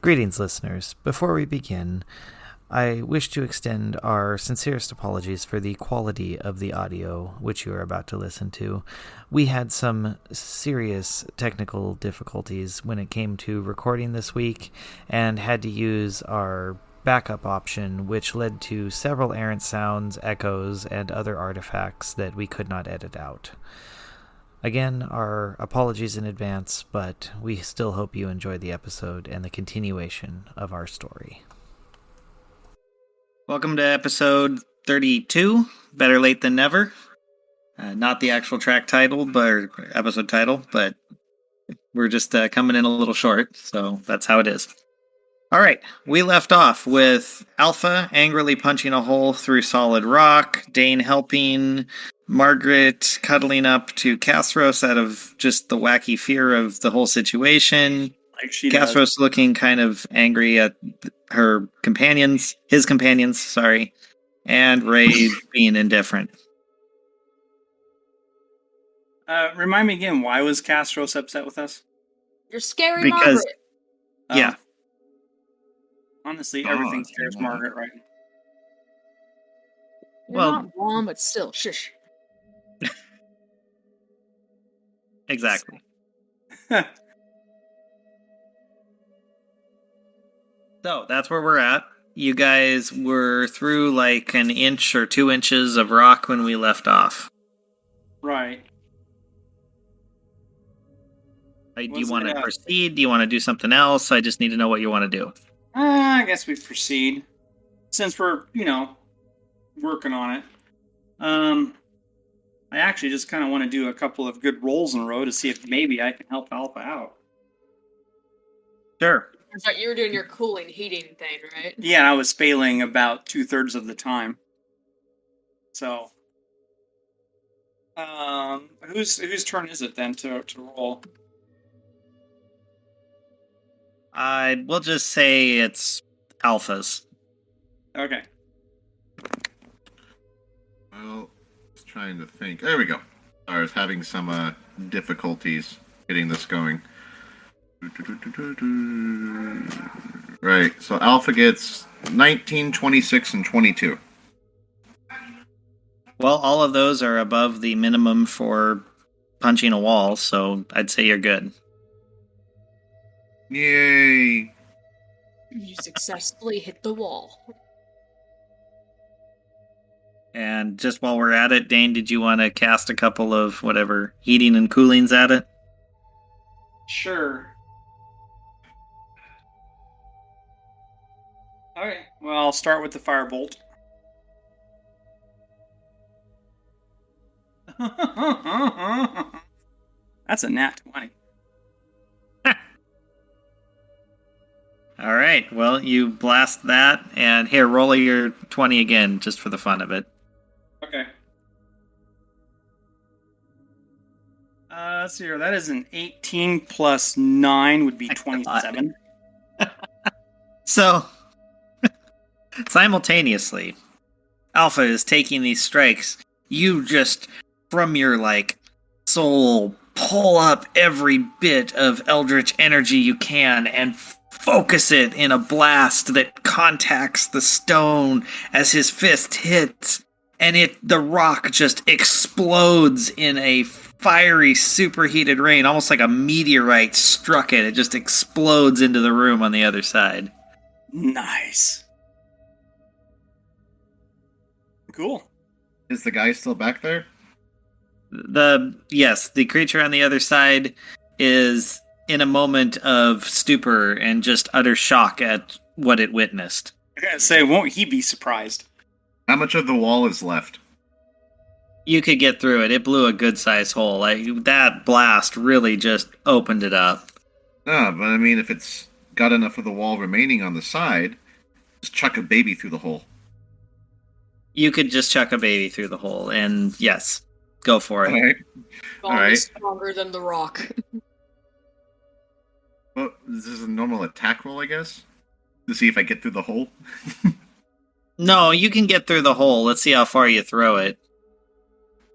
Greetings, listeners. Before we begin, I wish to extend our sincerest apologies for the quality of the audio which you are about to listen to. We had some serious technical difficulties when it came to recording this week and had to use our backup option, which led to several errant sounds, echoes, and other artifacts that we could not edit out. Again, our apologies in advance, but we still hope you enjoy the episode and the continuation of our story. Welcome to episode 32, Better Late Than Never. Not the actual track title, but episode title, but we're just coming in a little short, so that's how it is. All right, we left off with Alpha angrily punching a hole through solid rock, Dane helping, Margaret cuddling up to Castros out of just the wacky fear of the whole situation. Like she Castros does. looking kind of angry at his companions, and Ray being indifferent. Remind me again, why was Castros upset with us? You're scary, Because- Margaret. Yeah. Honestly, everything scares Margaret, right? You're Well- not wrong, but still, shush. Exactly. So that's where we're at. You guys were through like an inch or 2 inches of rock when we left off. Right. Do you Was want it, to proceed? Do you want to do something else? I just need to know what you want to do. I guess we proceed. Since we're, working on it. I actually just kind of want to do a couple of good rolls in a row to see if maybe I can help Alpha out. Sure. Turns out you were doing your cooling, heating thing, right? Yeah, I was failing about 2/3 of the time. So, whose turn is it then to roll? We'll just say it's Alpha's. Okay. Well, just trying to think. There we go. I was having some difficulties getting this going. Right, so Alpha gets 19, 26, and 22. Well, all of those are above the minimum for punching a wall, so I'd say you're good. Yay! You successfully hit the wall. And just while we're at it, Dane, did you want to cast a couple of whatever heating and coolings at it? Sure. Okay, well, I'll start with the firebolt. That's a nat 20. All right, well, you blast that, and here, roll your 20 again, just for the fun of it. Okay. Let's see here. That is an 18 plus 9 would be 27. So, simultaneously, Alpha is taking these strikes. You just, from your, soul, pull up every bit of eldritch energy you can and focus it in a blast that contacts the stone as his fist hits, and the rock just explodes in a fiery, superheated rain, almost like a meteorite struck it. It just explodes into the room on the other side. Nice. Cool. Is the guy still back there? Yes, the creature on the other side is in a moment of stupor and just utter shock at what it witnessed. I gotta say, won't he be surprised? How much of the wall is left? You could get through it. It blew a good-sized hole. That blast really just opened it up. No, but I mean, if it's got enough of the wall remaining on the side, just chuck a baby through the hole. You could just chuck a baby through the hole, and yes, go for it. All right. Bone Alright. is stronger than the rock. Well, this is a normal attack roll, I guess? To see if I get through the hole? No, you can get through the hole. Let's see how far you throw it.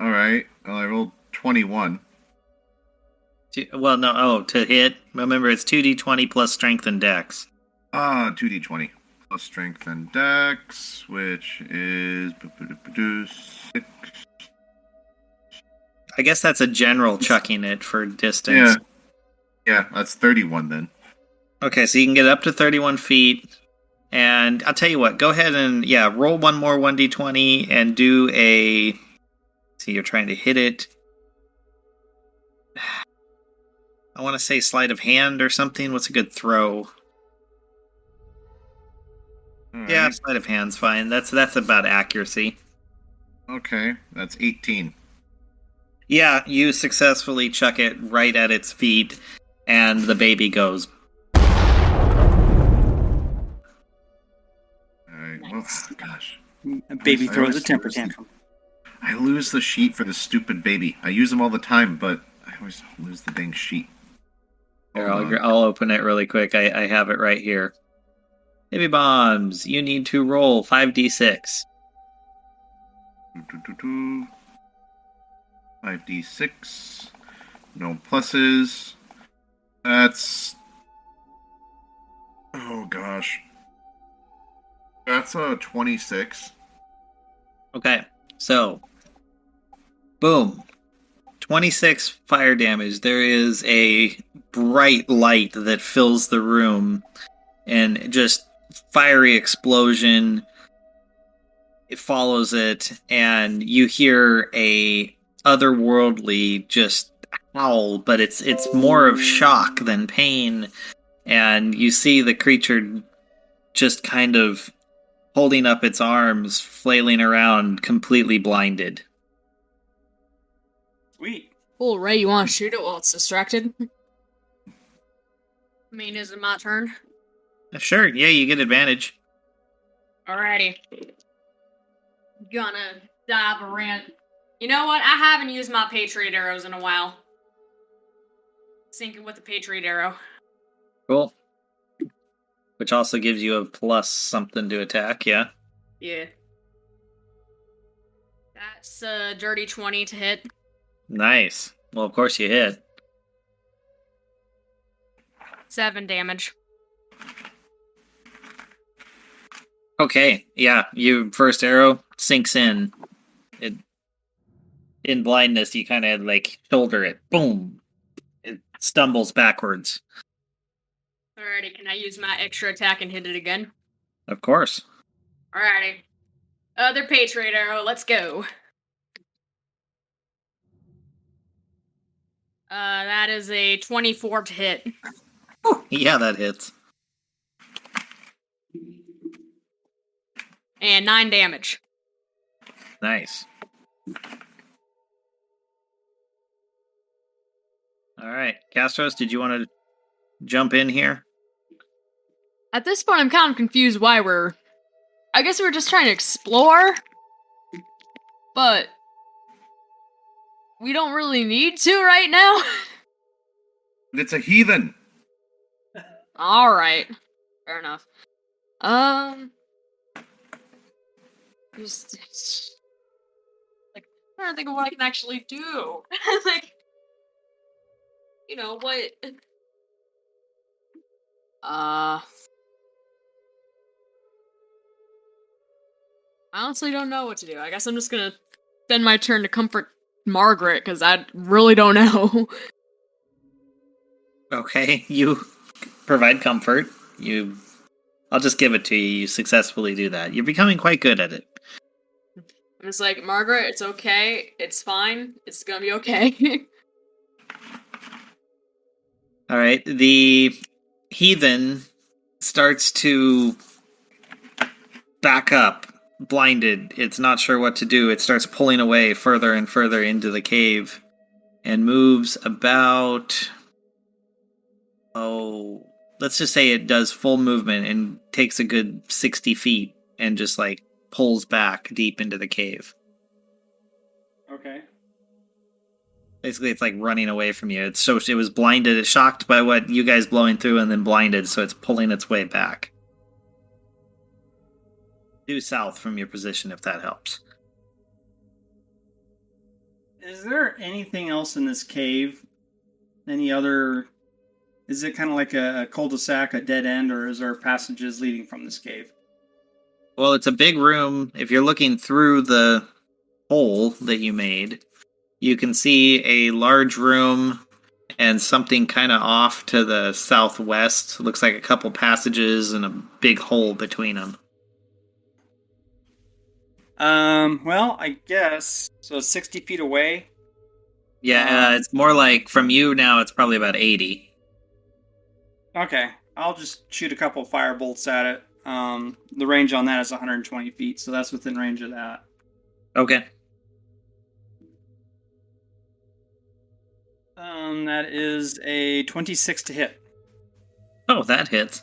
Alright. Well, I rolled 21. To hit. Remember, it's 2d20 plus strength and dex. 2d20 plus strength and dex, which is 6. I guess that's a general chucking it for distance. Yeah, that's 31 then. Okay, so you can get up to 31 feet. And I'll tell you what, go ahead and, roll one more 1d20 and do a... See, you're trying to hit it. I want to say sleight of hand or something. What's a good throw? All Yeah, right. sleight of hand's fine. That's about accuracy. Okay, that's 18. Yeah, you successfully chuck it right at its feet, and the baby goes. Alright, Nice. well, gosh. A baby I throws always a temper lose the- tantrum. I lose the sheet for the stupid baby. I use them all the time, but I always lose the dang sheet. Here, Hold on. I'll open it really quick. I have it right here. Baby bombs, you need to roll 5d6. 5d6. No pluses. That's... Oh, gosh. That's a 26. Okay, so, boom. 26 fire damage. There is a bright light that fills the room, and just fiery explosion. It follows it, and you hear a otherworldly just howl, but it's more of shock than pain, and you see the creature just kind of holding up its arms, flailing around, completely blinded. Sweet. Cool, Ray, you want to shoot it while it's distracted? I mean, is it my turn? Sure, yeah, you get advantage. Alrighty. Gonna dive around. You know what? I haven't used my Patriot arrows in a while. Sinking with the Patriot arrow. Cool. Which also gives you a plus something to attack, yeah? Yeah. That's a dirty 20 to hit. Nice. Well, of course you hit. 7 damage. Okay, yeah, you first arrow sinks in. It in blindness, you kind of like shoulder it. Boom. It stumbles backwards. Alrighty, can I use my extra attack and hit it again? Of course. Alrighty. Other Patriot arrow, let's go. That is a 24 to hit. Yeah, that hits. And 9 damage. Nice. All right, Castros, did you want to jump in here? At this point, I'm kind of confused why I guess we're just trying to explore. But we don't really need to right now. It's a heathen. Alright. Fair enough. Just like, I'm trying to think of what I can actually do. Like, you know, what... I honestly don't know what to do. I guess I'm just gonna spend my turn to comfort Margaret, because I really don't know. Okay, you provide comfort. I'll just give it to you. You successfully do that. You're becoming quite good at it. I'm just like, Margaret, it's okay. It's fine. It's gonna be okay. All right, the heathen starts to back up, blinded. It's not sure what to do. It starts pulling away further and further into the cave and moves about, let's just say it does full movement and takes a good 60 feet and just like pulls back deep into the cave. Okay. Basically, it's like running away from you. It was blinded, it's shocked by what you guys blowing through, and then blinded, so it's pulling its way back. Due south from your position, if that helps. Is there anything else in this cave? Any other Is it kind of like a cul-de-sac, a dead end, or is there passages leading from this cave? Well, it's a big room. If you're looking through the hole that you made, you can see a large room and something kind of off to the southwest. Looks like a couple passages and a big hole between them. Well, I guess so. 60 feet away. Yeah, it's more like from you now. It's probably about 80. Okay, I'll just shoot a couple fire bolts at it. The range on that is 120 feet, so that's within range of that. Okay. That is a 26 to hit. Oh, that hits.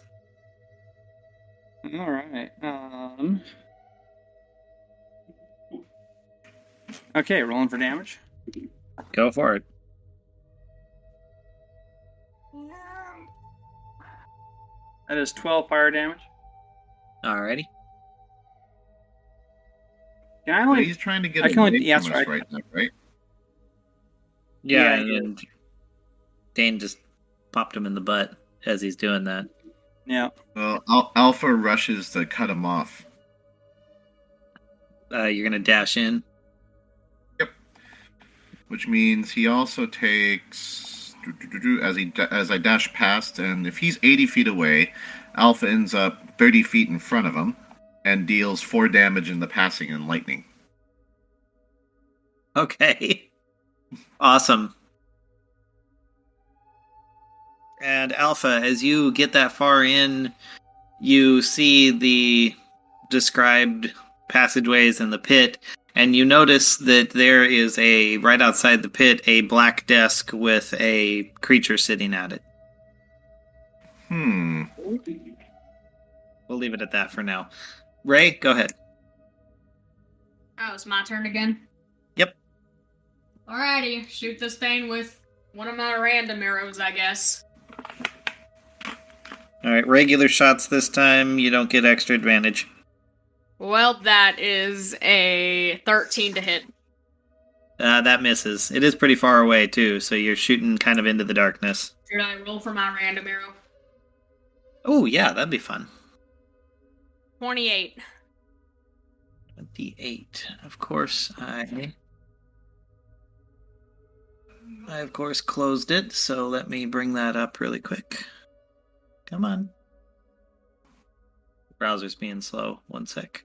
All right. Okay, rolling for damage. Go for it. That is 12 fire damage. Alrighty. Can I But only? he's trying to get I can only- away yeah, from that's us right. right now, right? Yeah, Yeah, and Dane just popped him in the butt as he's doing that. Yeah. Well, Alpha rushes to cut him off. You're gonna dash in. Which means he also takes as I dash past, and if he's 80 feet away, Alpha ends up 30 feet in front of him and deals 4 damage in the passing and lightning. Okay. Awesome. And Alpha, as you get that far in, you see the described passageways in the pit, and you notice that there is right outside the pit, a black desk with a creature sitting at it. Hmm. We'll leave it at that for now. Ray, go ahead. Oh, it's my turn again? Yep. Alrighty, shoot this thing with one of my random arrows, I guess. Alright, regular shots this time. You don't get extra advantage. Well, that is a 13 to hit. That misses. It is pretty far away, too, so you're shooting kind of into the darkness. Should I roll for my random arrow? Oh, yeah, that'd be fun. 28. 28. Of course, I of course closed it, so let me bring that up really quick. Come on. The browser's being slow. One sec.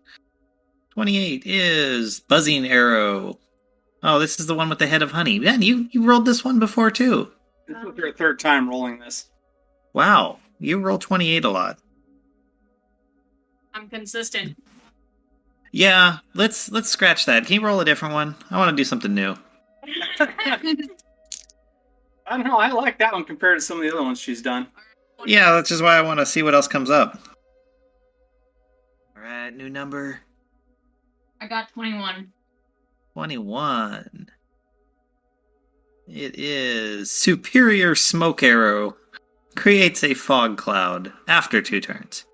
28 is Buzzing Arrow. Oh, this is the one with the head of honey. Man, you rolled this one before, too. This is your third time rolling this. Wow, you roll 28 a lot. I'm consistent. Yeah, let's scratch that. Can you roll a different one? I want to do something new. I don't know. I like that one compared to some of the other ones she's done. Yeah, that's just why I want to see what else comes up. Alright, new number. I got 21. 21. It is Superior Smoke Arrow. Creates a fog cloud after 2 turns.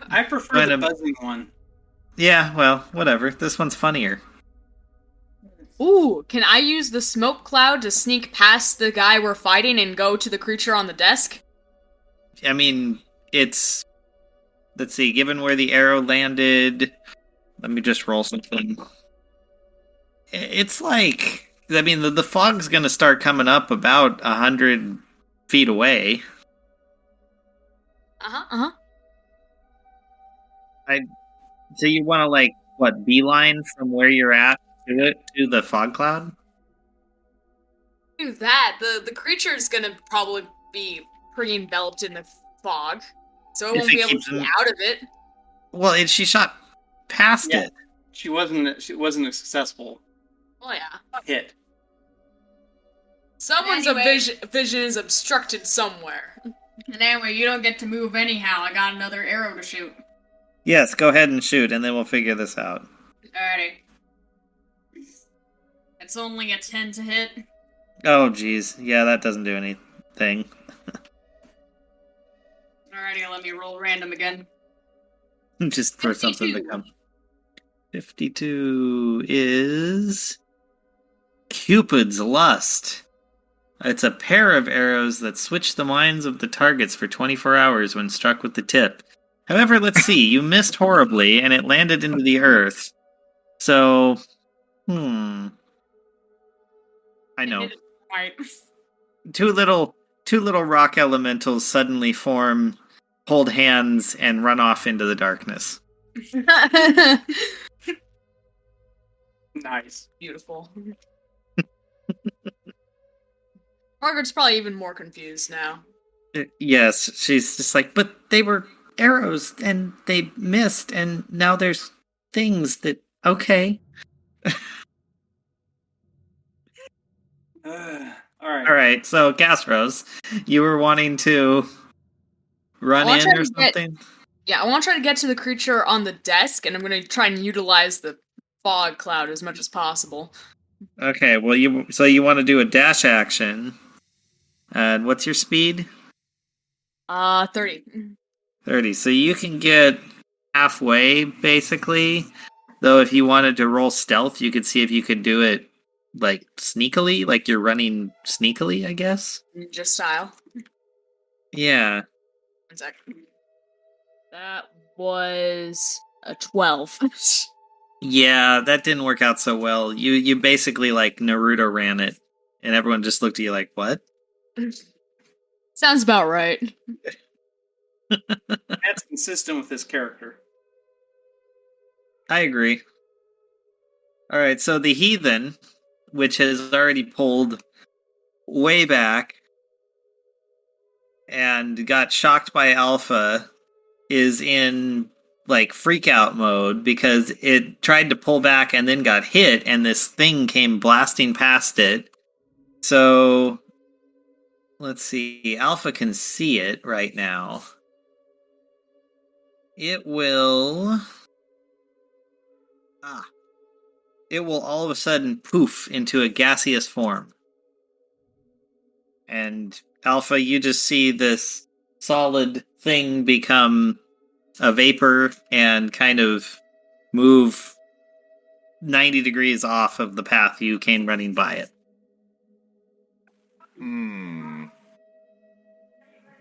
I prefer the Random. buzzing one. Yeah, well, whatever. This one's funnier. Ooh, can I use the smoke cloud to sneak past the guy we're fighting and go to the creature on the desk? I mean, it's... Let's see, given where the arrow landed... Let me just roll something. It's like... I mean, the fog's gonna start coming up about 100 feet away. Uh-huh. So you want to, like, what, beeline from where you're at to the fog cloud? Do that. The creature's gonna probably be pretty enveloped in the fog, so it If won't it be able keeps to see him- out of it. Well, she shot past Yeah. it. She wasn't a successful Oh yeah. hit. Someone's Anyway. vision is obstructed somewhere. And anyway, you don't get to move anyhow. I got another arrow to shoot. Yes, go ahead and shoot, and then we'll figure this out. Alrighty. It's only a 10 to hit. Oh, geez. Yeah, that doesn't do anything. Alrighty, let me roll random again. Just for something to 52. come. 52 is... Cupid's Lust. It's a pair of arrows that switch the minds of the targets for 24 hours when struck with the tip. However, let's see. You missed horribly, and it landed into the earth. So, I know. Right. Two little rock elementals suddenly form, hold hands, and run off into the darkness. Nice. Beautiful. Margaret's probably even more confused now. Yes, she's just like, but they were arrows, and they missed, and now there's things that... Okay. All right. All right, so Gastros, you were wanting to run I wanna in try or to get- something? Yeah, I want to try to get to the creature on the desk, and I'm going to try and utilize the fog cloud as much as possible. Okay, well, you want to do a dash action. And what's your speed? 30. 30. So you can get halfway, basically. Though if you wanted to roll stealth, you could see if you could do it, like, sneakily. Like you're running sneakily, I guess? Ninja style. Yeah. 1 second. That was a 12. Yeah, that didn't work out so well. You basically, like, Naruto ran it. And everyone just looked at you like, what? Sounds about right. That's consistent with this character. I agree. Alright, so the heathen, which has already pulled way back and got shocked by Alpha, is in, like, freak out mode because it tried to pull back and then got hit, and this thing came blasting past it. So, let's see. Alpha can see it right now. It will... It will all of a sudden poof into a gaseous form. And Alpha, you just see this solid thing become a vapor and kind of move 90 degrees off of the path you came running by it.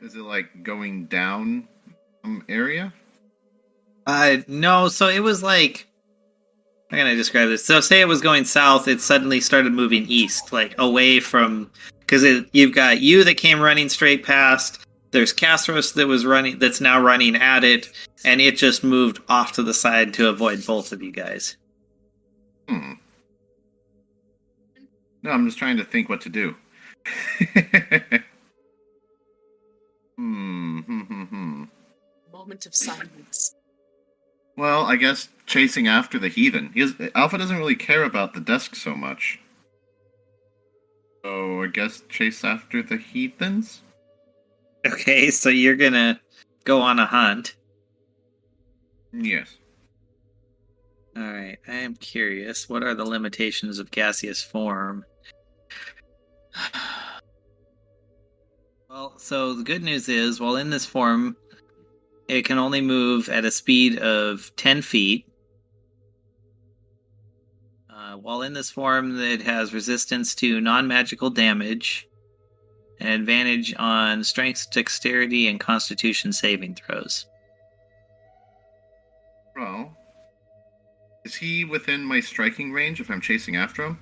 Is it like going down some area? No, so it was like... How can I describe this? So say it was going south, it suddenly started moving east, like away from... Because you've got you that came running straight past, there's Castros that's now running at it, and it just moved off to the side to avoid both of you guys. No, I'm just trying to think what to do. Moment of silence. Well, I guess chasing after the heathen. Alpha doesn't really care about the desk so much. So I guess chase after the heathens? Okay, so you're gonna go on a hunt. Yes. Alright, I am curious. What are the limitations of gaseous form? Well, so the good news is, while in this form, it can only move at a speed of 10 feet. While in this form, it has resistance to non-magical damage, and advantage on strength, dexterity, and constitution saving throws. Well, is he within my striking range if I'm chasing after him?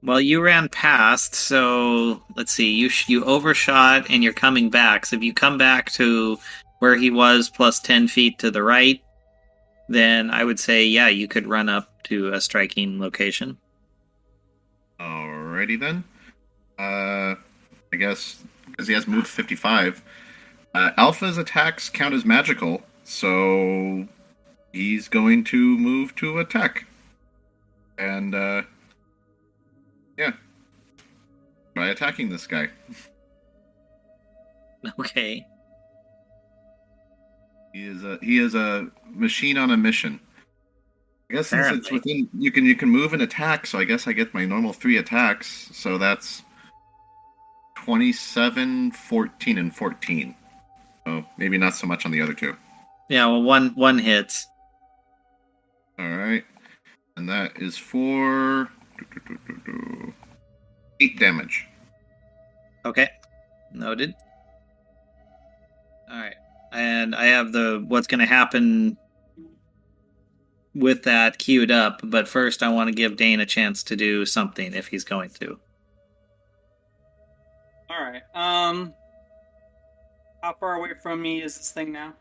Well, you ran past, so let's see. You overshot, and you're coming back. So if you come back to where he was plus 10 feet to the right, then I would say, yeah, you could run up to a striking location. Alrighty then. I guess because he has moved 55. Alpha's attacks count as magical, so he's going to move to attack. And, yeah. Try attacking this guy. Okay. He is a machine on a mission. I guess since it's Apparently. within, you can move and attack, so I guess I get my normal 3 attacks. So that's 27, 14, and 14. So maybe not so much on the other two. Yeah, well, one hits. All right, and that is for 8 damage. Okay. Noted. All right. And I have the what's going to happen with that queued up, but first I want to give Dane a chance to do something if he's going to. All right. How far away from me is this thing now?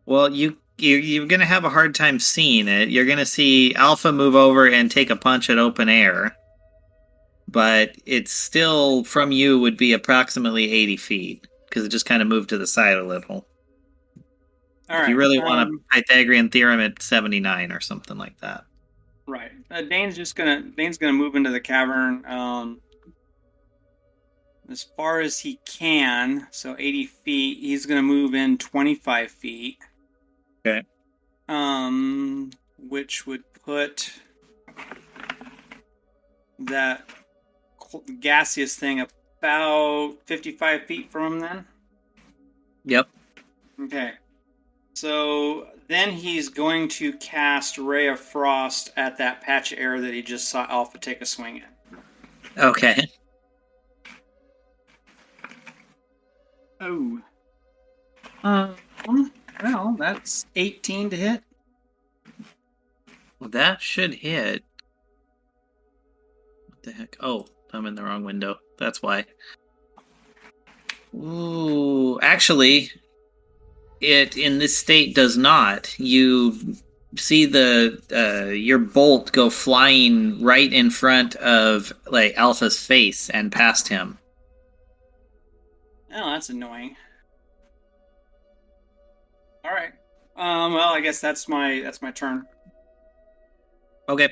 Well, you're going to have a hard time seeing it. You're going to see Alpha move over and take a punch at open air, but it's still from you would be approximately 80 feet because it just kind of moved to the side a little. All if right. you really want a Pythagorean theorem at 79 or something like that. Right. Dane's gonna move into the cavern as far as he can. So 80 feet. He's gonna move in 25 feet. Okay. Which would put that gaseous thing about 55 feet from him. Then. Yep. Okay. So then he's going to cast Ray of Frost at that patch of air that he just saw Alpha take a swing at. Okay. Oh. Well, that's 18 to hit. Well, that should hit. What the heck? Oh, I'm in the wrong window. That's why. Ooh, actually, it in this state does not. You see your bolt go flying right in front of like Alpha's face and past him. Oh, that's annoying. All right. Well, I guess that's my turn. Okay.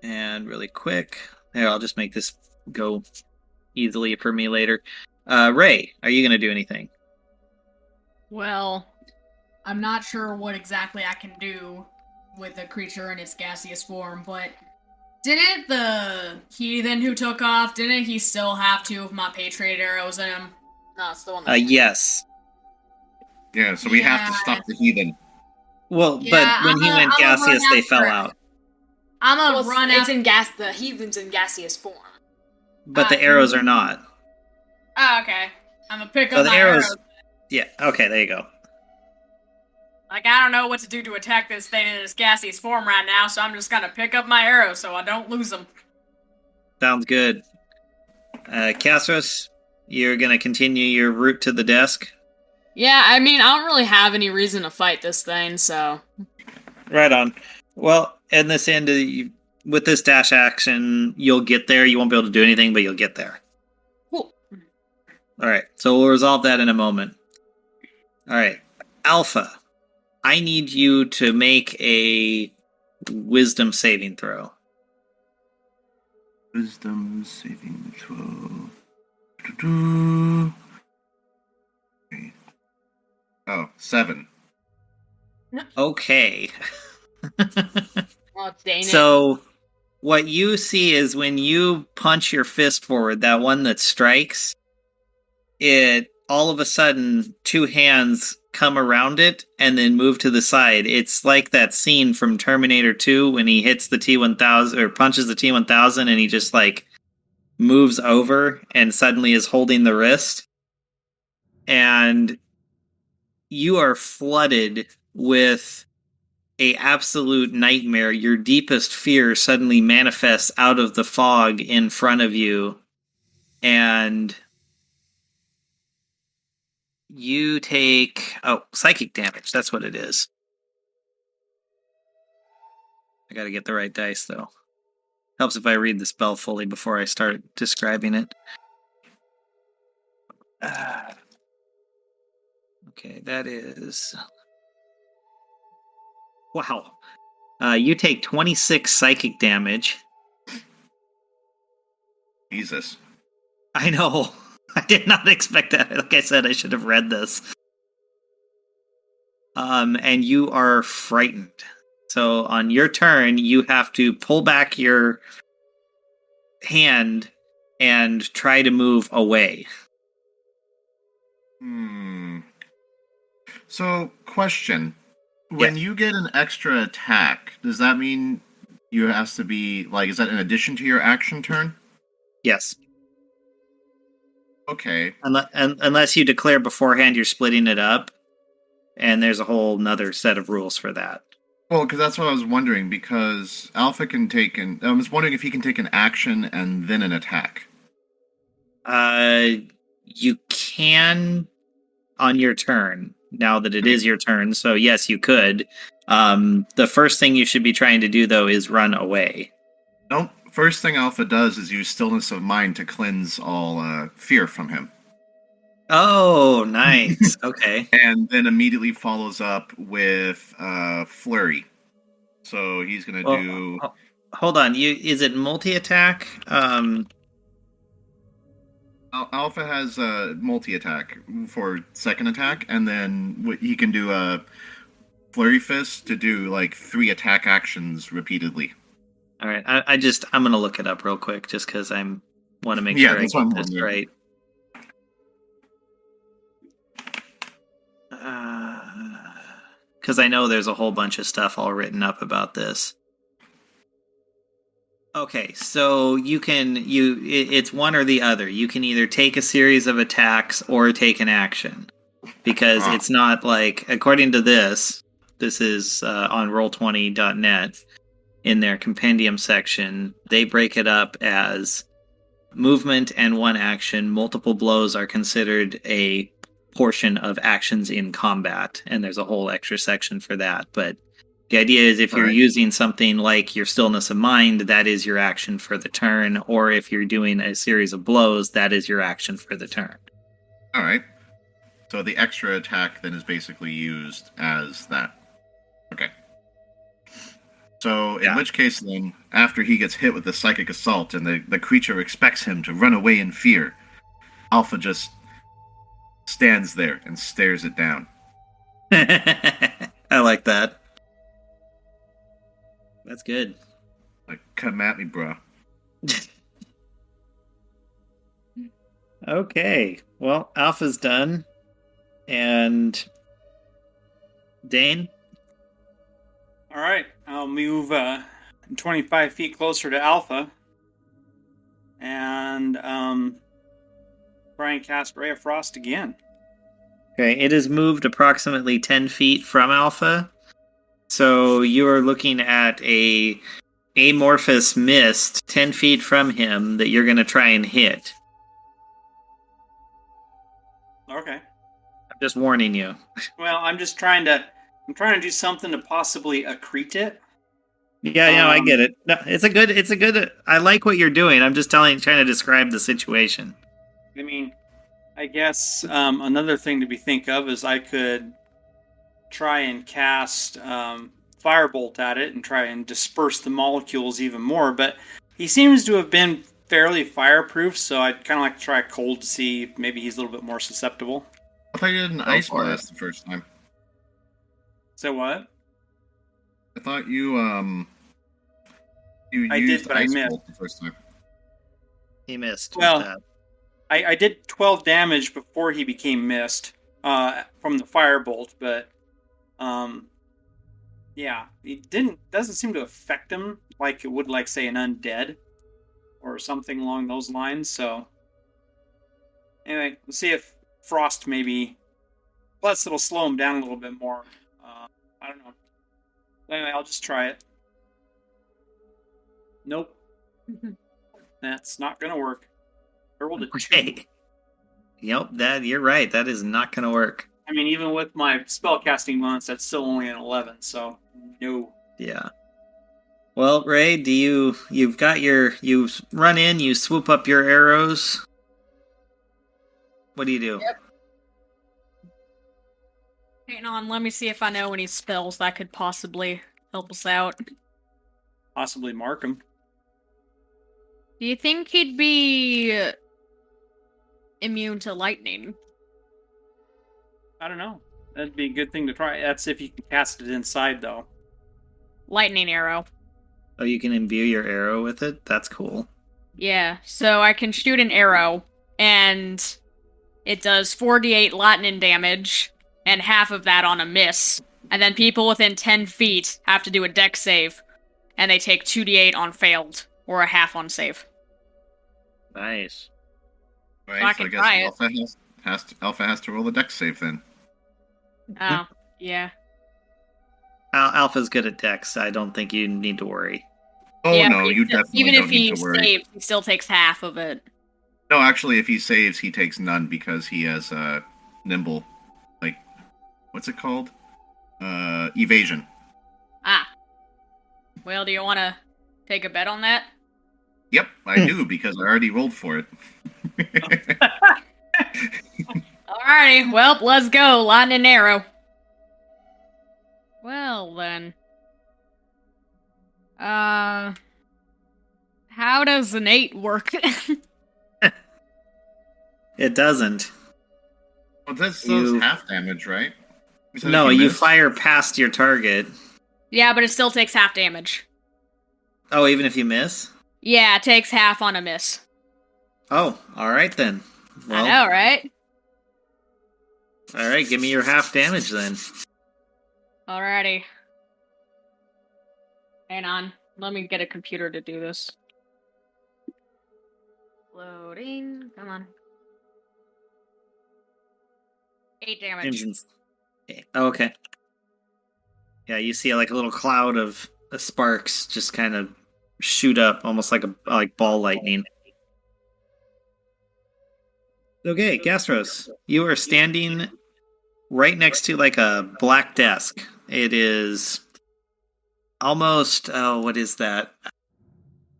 And really quick, here I'll just make this go easily for me later. Ray, are you gonna do anything? Well, I'm not sure what exactly I can do with a creature in its gaseous form, but didn't the heathen who took off, didn't he still have 2 of my Patriot arrows in him? No, it's the one that's Yes. Yeah, so we have to stop the heathen. Well, Yeah, but when he went gaseous, they fell out. I'm gonna well, run it's after. the heathen's in gaseous form. But the arrows are not. Oh, okay. I'm gonna pick So up the my arrows. arrows. Yeah. Okay. There you go. Like, I don't know what to do to attack this thing in its gaseous form right now, so I'm just gonna pick up my arrows so I don't lose them. Sounds good. Castros, you're gonna continue your route to the desk. Yeah, I mean, I don't really have any reason to fight this thing, so. Right on. Well, in this end, with this dash action, you'll get there. You won't be able to do anything, but you'll get there. Cool. All right. So we'll resolve that in a moment. All right. Alpha, I need you to make a wisdom saving throw. Wisdom saving throw. Doo-doo. Okay. Oh, 7. Okay. Oh, dang it. So what you see is when you punch your fist forward, that one that strikes, it all of a sudden 2 hands come around it and then move to the side. It's like that scene from Terminator 2 when he hits the T-1000 or punches the T-1000 and he just like moves over and suddenly is holding the wrist. And you are flooded with a absolute nightmare. Your deepest fear suddenly manifests out of the fog in front of you, and you take psychic damage. That's what it is. I gotta get the right dice though. Helps if I read the spell fully before I start describing it. Okay, that is... Wow. You take 26 psychic damage. Jesus. I know. I did not expect that. Like I said, I should have read this. And you are frightened. So on your turn, you have to pull back your hand and try to move away. So, question. When you get an extra attack, does that mean you has to be, like, is that in addition to your action turn? Yes. Okay. Unless you declare beforehand you're splitting it up, and there's a whole nother set of rules for that. Well, because that's what I was wondering, because Alpha can take an... I was wondering if he can take an action and then an attack. You can on your turn, now that it is your turn, so yes, you could. The first thing you should be trying to do, though, is run away. Nope. First thing Alpha does is use Stillness of Mind to cleanse all fear from him. Oh, nice. Okay. And then immediately follows up with Flurry. So he's going to do... Hold on. Is it multi-attack? Alpha has a multi-attack for second attack, and then he can do a Flurry Fist to do like 3 attack actions repeatedly. All right. I'm going to look it up real quick just because I want to make sure I get this right. Because I know there's a whole bunch of stuff all written up about this. Okay, so it's one or the other. You can either take a series of attacks or take an action. Because it's not like, according to this is on Roll20.net, in their compendium section, they break it up as movement and 1 action. Multiple blows are considered a portion of actions in combat, and there's a whole extra section for that. But the idea is if you're using something like your Stillness of Mind, that is your action for the turn, or if you're doing a series of blows, that is your action for the turn. All right. So the extra attack then is basically used as that. Okay. So in which case then, after he gets hit with the Psychic Assault and the creature expects him to run away in fear, Alpha just stands there and stares it down. I like that. That's good. Like, come at me, bro. Okay. Well, Alpha's done. And Dane? All right. I'll move 25 feet closer to Alpha. And try and cast Ray of Frost again. Okay, it is moved approximately 10 feet from Alpha. So you are looking at a amorphous mist 10 feet from him that you're going to try and hit. Okay. I'm just warning you. Well, I'm trying to do something to possibly accrete it. Yeah, I get it. No, it's a good. I like what you're doing. I'm just trying to describe the situation. I mean, I guess another thing to think of is I could try and cast Firebolt at it and try and disperse the molecules even more, but he seems to have been fairly fireproof, so I'd kind of like to try Cold to see if maybe he's a little bit more susceptible. I thought you did an Ice Blast the first time. So what? I thought you I used did, but I missed Bolt the first time. He missed. Well, I did 12 damage before he became mist from the Firebolt, but yeah, it doesn't seem to affect him like it would, like, say, an undead or something along those lines. So anyway, we'll see if Frost maybe, plus it'll slow him down a little bit more. I don't know. Anyway, I'll just try it. Nope. That's not gonna work. I rolled a 2. Yep, you're right. That is not gonna work. I mean, even with my spellcasting bonus, that's still only an 11, so no. Yeah. Well, Ray, you run in, you swoop up your arrows. What do you do? Yep. Hang on, let me see if I know any spells that could possibly help us out. Possibly mark him. Do you think he'd be immune to lightning? I don't know. That'd be a good thing to try. That's if you can cast it inside, though. Lightning arrow. Oh, you can imbue your arrow with it? That's cool. Yeah, so I can shoot an arrow, and it does 4d8 lightning damage, and half of that on a miss. And then people within 10 feet have to do a dex save, and they take 2d8 on failed, or a half on save. Nice. Right, I so can I guess try it. Alpha has to roll a dex save then. Oh, yeah. Alpha's good at dex. I don't think you need to worry. Oh Yeah, no, but you definitely even if don't need he to worry. saves, he still takes half of it. No, actually, if he saves, he takes none because he has nimble, like, what's it called? Evasion. Ah. Well, do you want to take a bet on that? Yep, I do because I already rolled for it. Alrighty, well, let's go. Line and arrow. Well, then. How does an 8 work? It doesn't. Well, that's You- half damage, right? said No, if you miss? fire past your target. Yeah, but it still takes half damage. Oh, even if you miss? Yeah, it takes half on a miss. Oh, alright then. Well, I know, right? alright, give me your half damage then. Alrighty. Hang on. Let me get a computer to do this. Loading. Come on. 8 damage. Engines. Oh, okay. Yeah, you see like a little cloud of sparks just kind of shoot up, almost like ball lightning. Okay, Gastros, you are standing right next to like a black desk. It is almost what is that?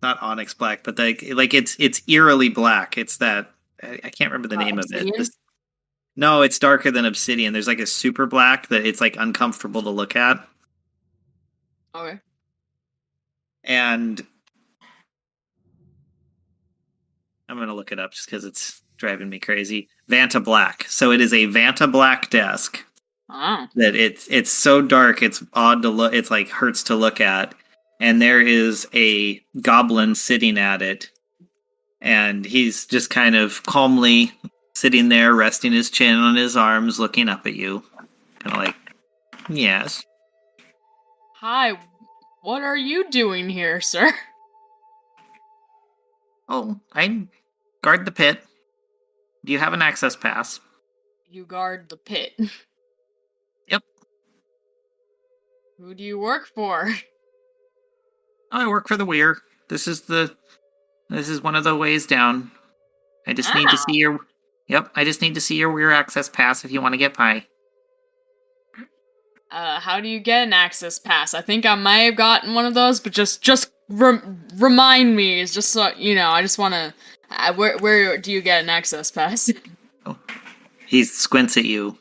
Not onyx black, but like it's eerily black. It's that I can't remember the name of it. Obsidian? No, it's darker than obsidian. There's like a super black that it's like uncomfortable to look at. Okay. And I'm going to look it up just because it's driving me crazy. Vanta Black. So it is a Vanta Black desk Oh. that it's so dark it's odd to look. It's like hurts to look at. And there is a goblin sitting at it. And he's just kind of calmly sitting there, resting his chin on his arms, looking up at you. Kind of like, yes. Hi. What are you doing here, sir? Oh, I guard the pit. Do you have an access pass? You guard the pit. Yep. Who do you work for? I work for the Weir. This is one of the ways down. I just need to see your. Yep, I just need to see your Weir access pass if you want to get by. How do you get an access pass? I think I might have gotten one of those, but just remind me. It's just so you know. I just want to. Where do you get an access pass? He squints at you.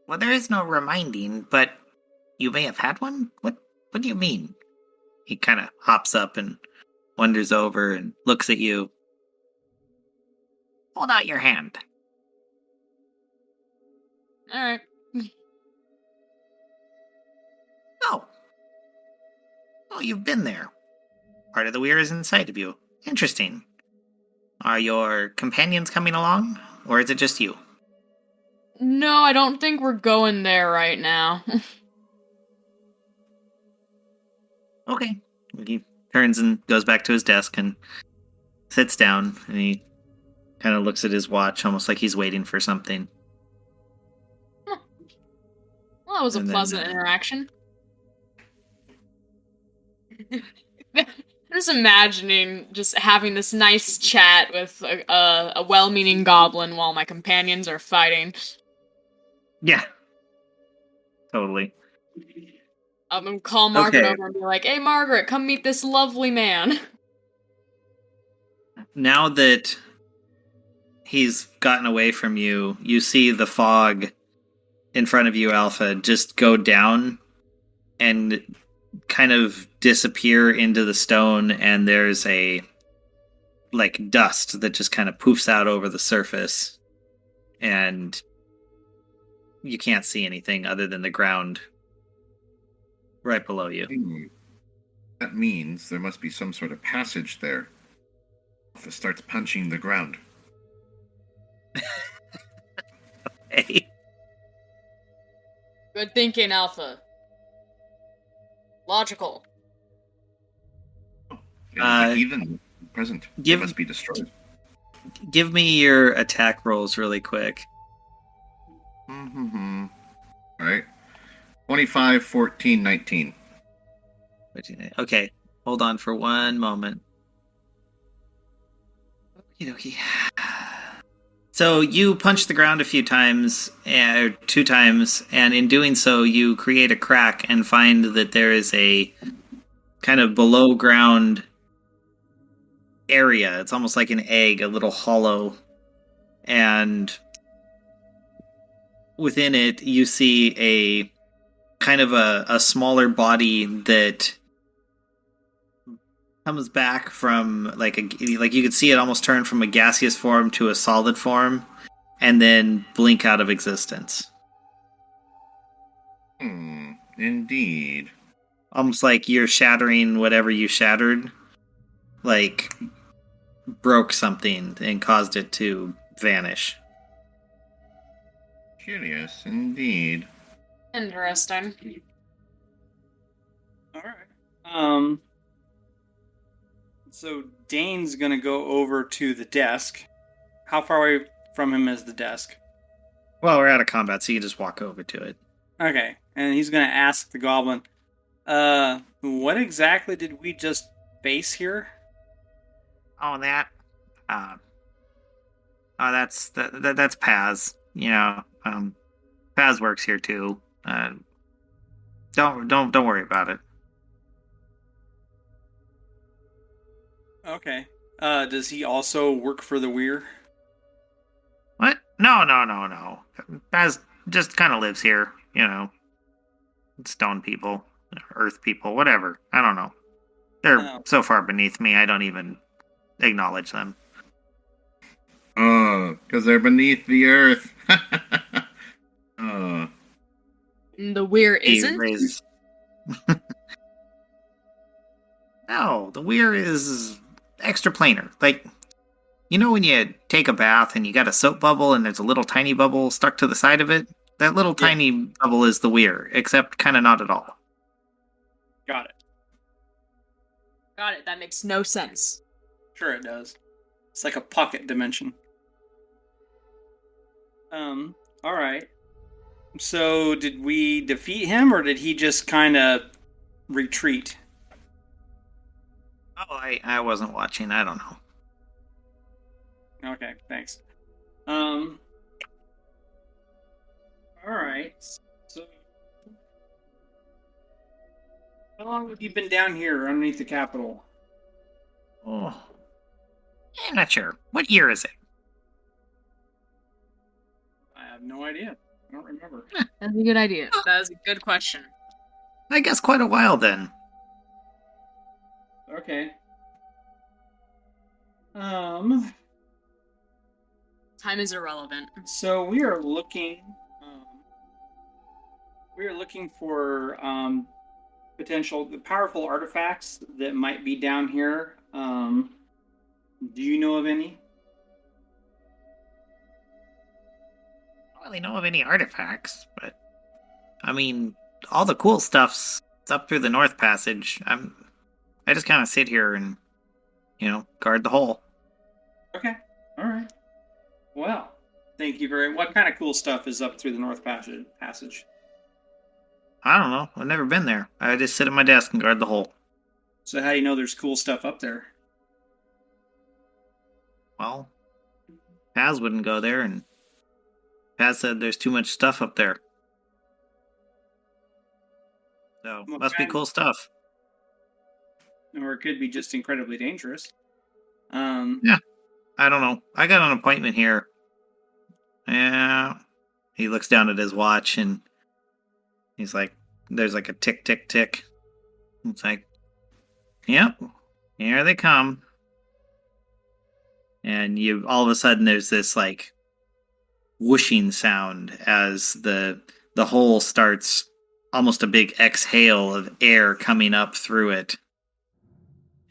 Well, there is no reminding, but you may have had one? What do you mean? He kind of hops up and wanders over and looks at you. Hold out your hand. All right. Oh, you've been there. Part of the Weir is inside of you. Interesting. Are your companions coming along, or is it just you? No, I don't think we're going there right now. Okay. He turns and goes back to his desk and sits down, and he kind of looks at his watch, almost like he's waiting for something. Well, that was a And then, pleasant interaction. I'm just imagining just having this nice chat with a well-meaning goblin while my companions are fighting. Yeah. Totally. I'm gonna call Margaret Okay. over and be like, "Hey, Margaret, come meet this lovely man." Now that he's gotten away from you, you see the fog in front of you, Alpha, just go down and kind of disappear into the stone, and there's a like dust that just kind of poofs out over the surface, and you can't see anything other than the ground right below you. That means there must be some sort of passage there. Alpha starts punching the ground. Hey. Good thinking, Alpha. Logical. It is the heathen present. They give- must be destroyed. give me your attack rolls really quick. Mm-hmm. All right. 25, 14, 19. Okay, hold on for one moment. Okie dokie. So you punch the ground a few times, or 2 times, and in doing so, you create a crack and find that there is a kind of below ground area. It's almost like an egg, a little hollow, and within it, you see a kind of a smaller body that comes back from like you could see it almost turn from a gaseous form to a solid form and then blink out of existence. Indeed. Almost like you're shattering whatever you shattered, like broke something and caused it to vanish. Curious, indeed. Interesting. All right. So Dane's gonna go over to the desk. How far away from him is the desk? Well, we're out of combat, so you just walk over to it. Okay, and he's gonna ask the goblin, what exactly did we just face here? Oh, that. That's Paz. You know, Paz works here too. Don't worry about it. Okay. Does he also work for the Weir? What? No. Paz just kind of lives here. You know, stone people, earth people, whatever. I don't know. They're so far beneath me, I don't even acknowledge them. Oh, because they're beneath the earth. Oh. The Weir isn't? No, the Weir is extra planar. Like, you know when you take a bath and you got a soap bubble and there's a little tiny bubble stuck to the side of it? That little tiny bubble is the Weir, except kind of not at all. Got it. Got it. That makes no sense. Sure it does. It's like a pocket dimension. All right. So did we defeat him, or did he just kind of retreat? Oh, I wasn't watching. I don't know. Okay, thanks. All right. So, how long have you been down here underneath the Capitol? Oh, I'm not sure. What year is it? I have no idea. I don't remember. That's a good idea. That is a good question. I guess quite a while then. Okay. Time is irrelevant. So we are looking. We are looking for potential powerful artifacts that might be down here. Do you know of any? I don't really know of any artifacts, but I mean, all the cool stuff's up through the North Passage. I just kind of sit here and, guard the hole. Okay. All right. Well, thank you very much. What kind of cool stuff is up through the North Passage? I don't know. I've never been there. I just sit at my desk and guard the hole. So how do you know there's cool stuff up there? Well, Paz wouldn't go there, and Paz said there's too much stuff up there. So, must be cool stuff. Or it could be just incredibly dangerous. Yeah, I don't know. I got an appointment here. Yeah. He looks down at his watch and he's like, there's like a tick, tick, tick. It's like, yep, here they come. And all of a sudden there's this like whooshing sound as the hole starts almost a big exhale of air coming up through it.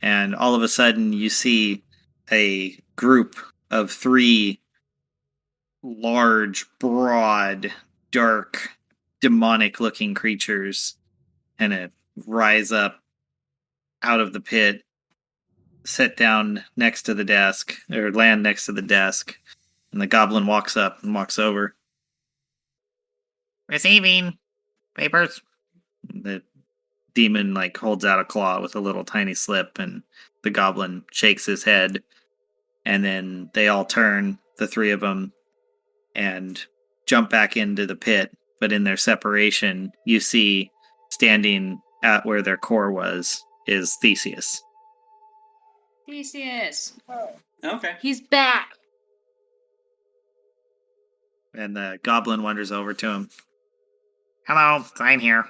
And all of a sudden you see a group of 3 large, broad, dark, demonic-looking creatures kind of rise up out of the pit sit down next to the desk, or land next to the desk, and the goblin walks up and walks over. Receiving papers. The demon holds out a claw with a little tiny slip, and the goblin shakes his head, and then they all turn, the three of them, and jump back into the pit. But in their separation, you see standing at where their core was is Theseus. Theseus. Okay. He's back. And the goblin wanders over to him. Hello, I'm here.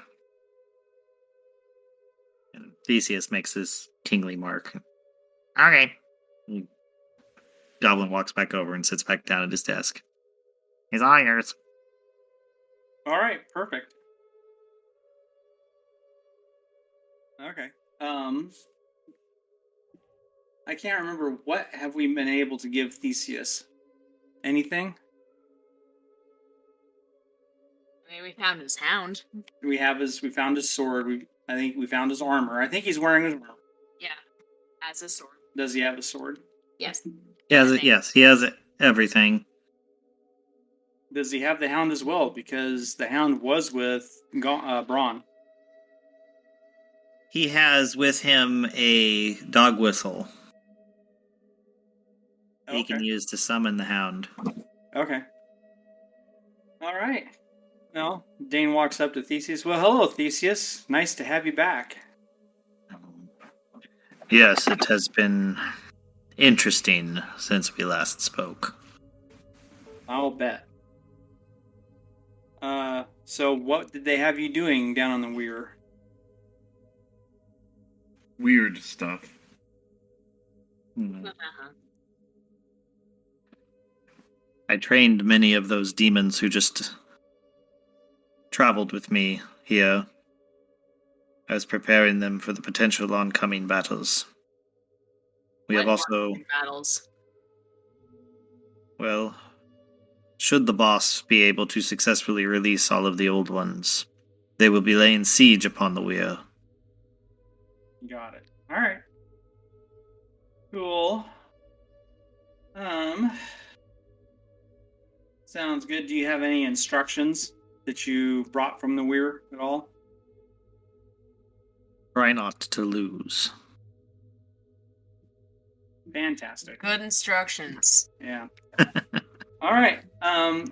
And Theseus makes his kingly mark. Okay. And goblin walks back over and sits back down at his desk. He's all yours. All right, perfect. Okay. I can't remember, what have we been able to give Theseus? Anything? I mean, we found his hound. We found his sword. I think we found his armor. I think he's wearing his armor. Yeah, as a sword. Does he have a sword? Yes. Yes, he has everything. Does he have the hound as well? Because the hound was with Braun. He has with him a dog whistle he can use to summon the hound. Okay. All right. Well, Dane walks up to Theseus. Well, hello, Theseus. Nice to have you back. Yes, it has been interesting since we last spoke. I'll bet. So what did they have you doing down on the weir? Weird stuff. I trained many of those demons who just traveled with me here. I was preparing them for the potential oncoming battles. We have also... battles. Well, should the boss be able to successfully release all of the old ones, they will be laying siege upon the weir. Got it. All right. Cool. Sounds good. Do you have any instructions that you brought from the weir at all? Try not to lose. Fantastic. Good instructions. Yeah. All right.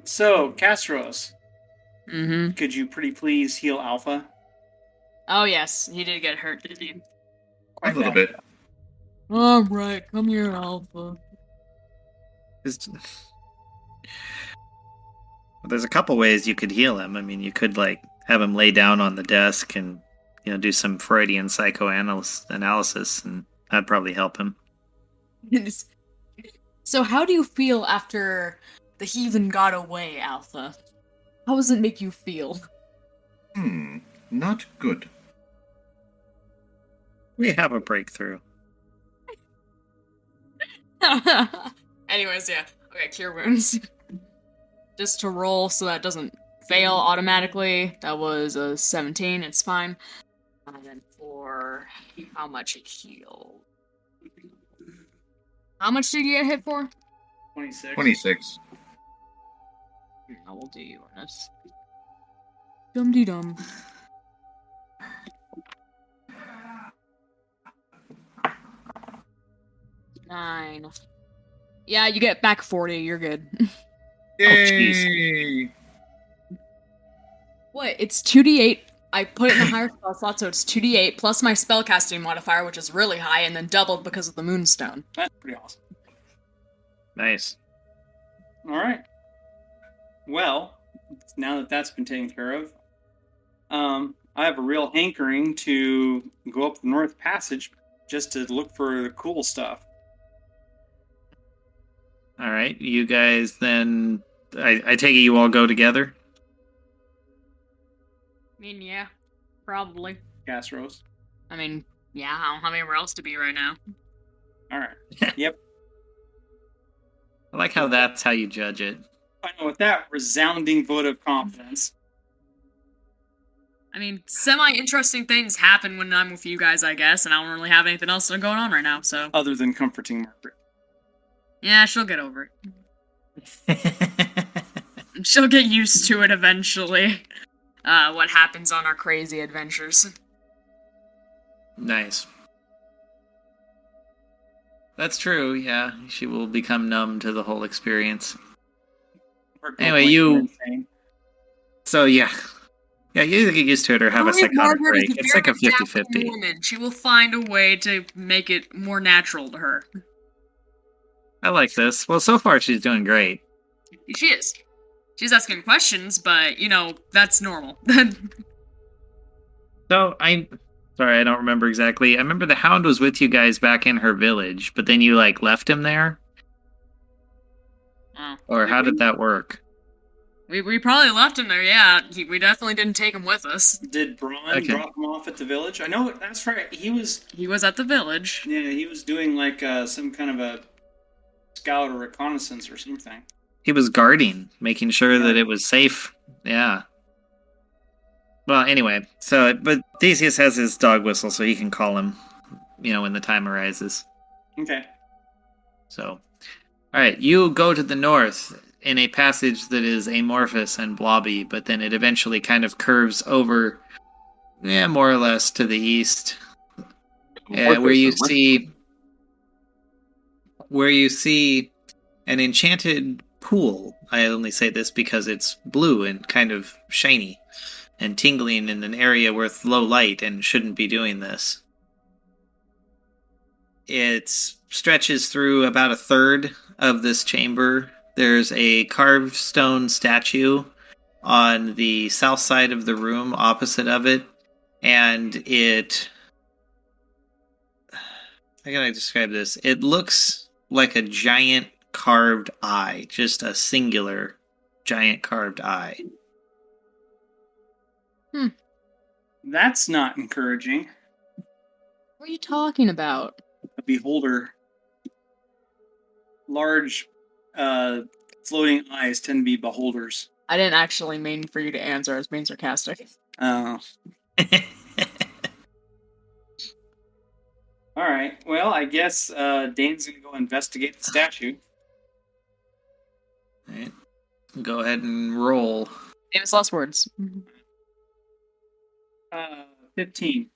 So, Castros, Mm-hmm. could you pretty please heal Alpha? Oh, yes. He did get hurt, didn't he? A little bit. All right. Come here, Alpha. There's a couple ways you could heal him. I mean, you could have him lay down on the desk and do some Freudian psychoanalysis, and that'd probably help him. So how do you feel after the heathen got away, Alpha? How does it make you feel? Not good. We have a breakthrough. Anyways, yeah. Okay, cure wounds. Just to roll so that doesn't fail automatically. That was a 17, it's fine. And then for how much it healed. How much did you get hit for? 26. 26. I will do you on this. Dum-de-dum. Nine. Yeah, you get back 40, you're good. Yay! What? It's 2d8. I put it in the higher spell slot, so it's 2d8 plus my spellcasting modifier, which is really high, and then doubled because of the moonstone. That's pretty awesome. Nice. All right. Well, now that that's been taken care of, I have a real hankering to go up the North Passage just to look for the cool stuff. All right, you guys then... I take it you all go together? I mean, yeah. Probably. Castros. I mean, yeah, I don't have anywhere else to be right now. All right. Yep. I like how that's how you judge it. I know, with that resounding vote of confidence. I mean, semi-interesting things happen when I'm with you guys, I guess, and I don't really have anything else going on right now, so... Other than comforting Margaret. Yeah, she'll get over it. She'll get used to it eventually. What happens on our crazy adventures. Nice. That's true, yeah. She will become numb to the whole experience. Anyway, So, yeah. Yeah, you get used to it or have a psychotic Margaret break. is a It's like a very adaptable 50-50. woman. She will find a way to make it more natural to her. I like this. Well, so far she's doing great. She is. She's asking questions, but, that's normal. Sorry, I don't remember exactly. I remember the Hound was with you guys back in her village, but then you, left him there? Or how did that work? We probably left him there, yeah. We definitely didn't take him with us. Did Braun drop him off at the village? I know, that's right. He was at the village. Yeah, he was doing, some kind of a scout or reconnaissance or something. He was guarding, making sure that it was safe. Yeah. Well, anyway, but Theseus has his dog whistle, so he can call him, when the time arises. Okay. So, alright, you go to the north in a passage that is amorphous and blobby, but then it eventually kind of curves over, more or less to the east, where you see an enchanted pool. I only say this because it's blue and kind of shiny and tingling in an area with low light and shouldn't be doing this. It stretches through about a third of this chamber. There's a carved stone statue on the south side of the room opposite of it, and how can I describe this? It looks like a giant carved eye, just a singular giant carved eye. That's not encouraging. What are you talking about? A beholder. Large, floating eyes tend to be beholders. I didn't actually mean for you to answer. I was being sarcastic. Oh. Alright, well, I guess Dane's gonna go investigate the statue. Alright. Go ahead and roll. Famous last words. 15.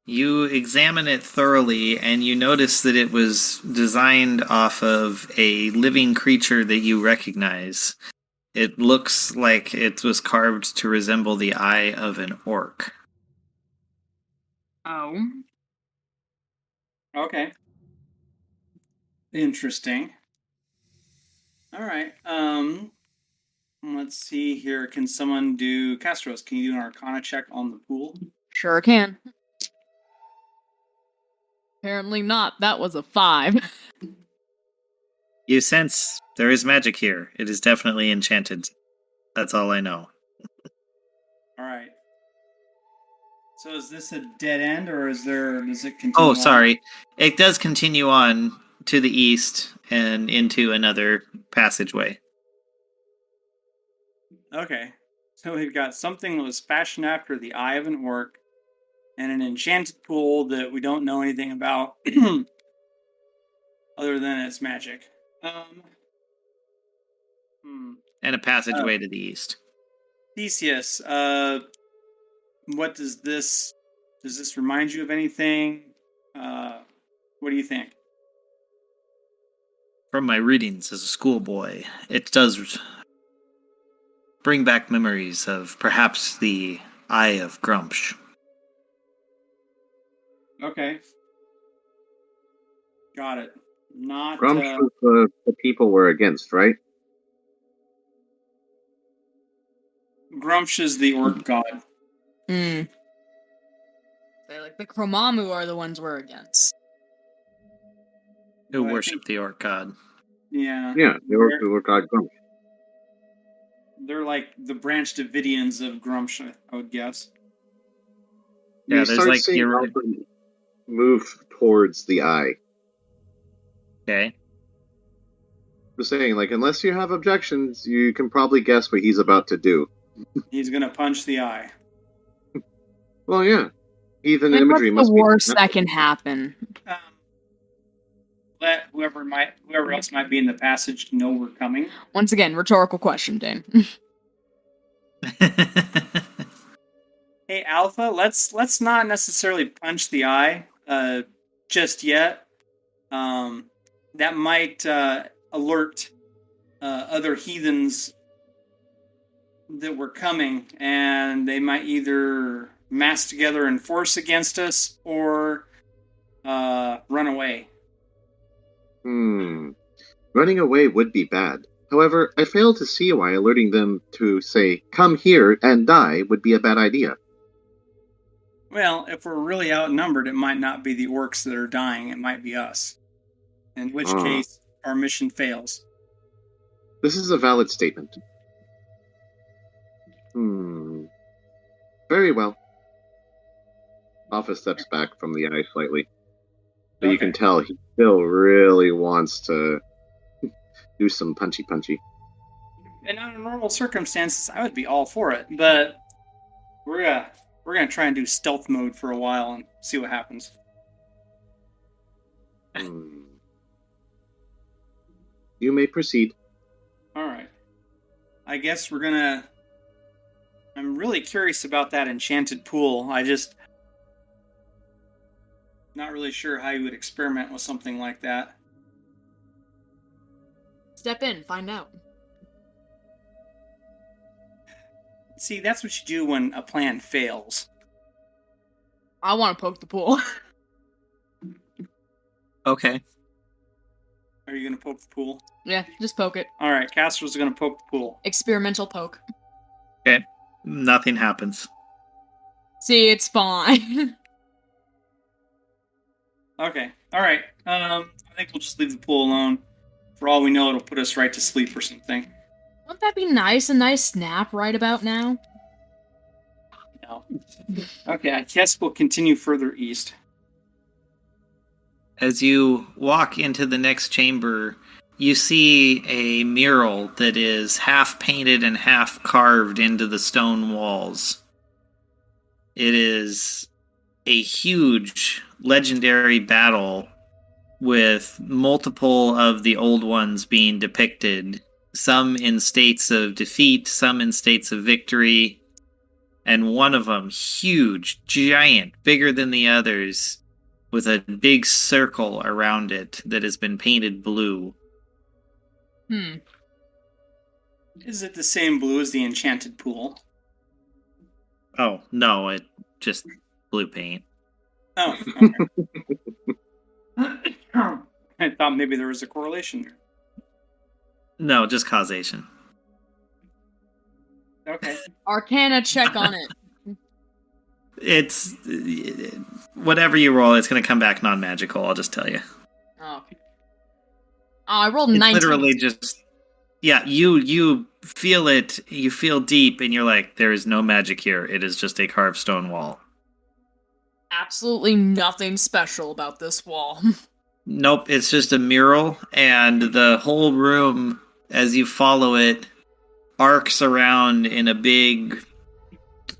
You examine it thoroughly, and you notice that it was designed off of a living creature that you recognize. It looks like it was carved to resemble the eye of an orc. Oh. Okay. Interesting. Alright, let's see here. Can someone do... Castros, can you do an Arcana check on the pool? Sure can. Apparently not. That was a 5. You sense there is magic here. It is definitely enchanted. That's all I know. Alright. So is this a dead end, or does it continue Oh, on? sorry. It does continue on to the east and into another passageway. Okay. So we've got something that was fashioned after the eye of an orc, and an enchanted pool that we don't know anything about, other than its magic. And a passageway to the east. Theseus, what does this remind you of anything? What do you think? From my readings as a schoolboy, it does bring back memories of perhaps the Eye of Grumpsh. Okay. Got it. Not... Grumsh was the people we're against, right? Grumsh is the orc god. So, the Chromamu are the ones we're against. Who worship the orc god. Yeah. Yeah, the orc god Grumsh. They're like the Branch Davidians of Grumsh, I would guess. Yeah, You there's start like seeing your... Alfred move towards the eye. Okay. I'm saying, unless you have objections, you can probably guess what he's about to do. He's gonna punch the eye. Well, yeah. Heathen And imagery what's must the be worst that can happen? Um, let whoever else might be in the passage know we're coming. Once again, rhetorical question, Dane. Hey, Alpha, let's not necessarily punch the eye just yet. That might alert other heathens that we're coming, and they might either mass together and force against us or run away. Running away would be bad. However, I fail to see why alerting them to, say, come here and die would be a bad idea. Well, if we're really outnumbered, it might not be the orcs that are dying, it might be us. In which case, our mission fails. This is a valid statement. Very well. Alpha steps back from the eye slightly. But you can tell he still really wants to do some punchy. And under normal circumstances, I would be all for it, but we're gonna try and do stealth mode for a while and see what happens. You may proceed. All right. I guess I'm really curious about that enchanted pool. Not really sure how you would experiment with something like that. Step in, find out. See, that's what you do when a plan fails. I want to poke the pool. Okay. Are you going to poke the pool? Yeah, just poke it. All right, Castor's going to poke the pool. Experimental poke. Okay. Nothing happens. See, it's fine. Okay. All right. I think we'll just leave the pool alone. For all we know, it'll put us right to sleep or something. Wouldn't that be nice? A nice nap right about now? No. Okay, I guess we'll continue further east. As you walk into the next chamber, you see a mural that is half painted and half carved into the stone walls. It is a huge legendary battle with multiple of the old ones being depicted, some in states of defeat, some in states of victory, and one of them huge, giant, bigger than the others, with a big circle around it that has been painted blue. Is it the same blue as the enchanted pool? Oh, no, it just blue paint. Oh, okay. I thought maybe there was a correlation there. No, just causation. Okay. Arcana check on it. It's whatever you roll, it's going to come back non-magical, I'll just tell you. Oh, okay. I rolled It's 19. literally just, yeah, you feel it, you feel deep, and you're like, there is no magic here. It is just a carved stone wall. Absolutely nothing special about this wall. Nope, it's just a mural, and the whole room, as you follow it, arcs around in a big,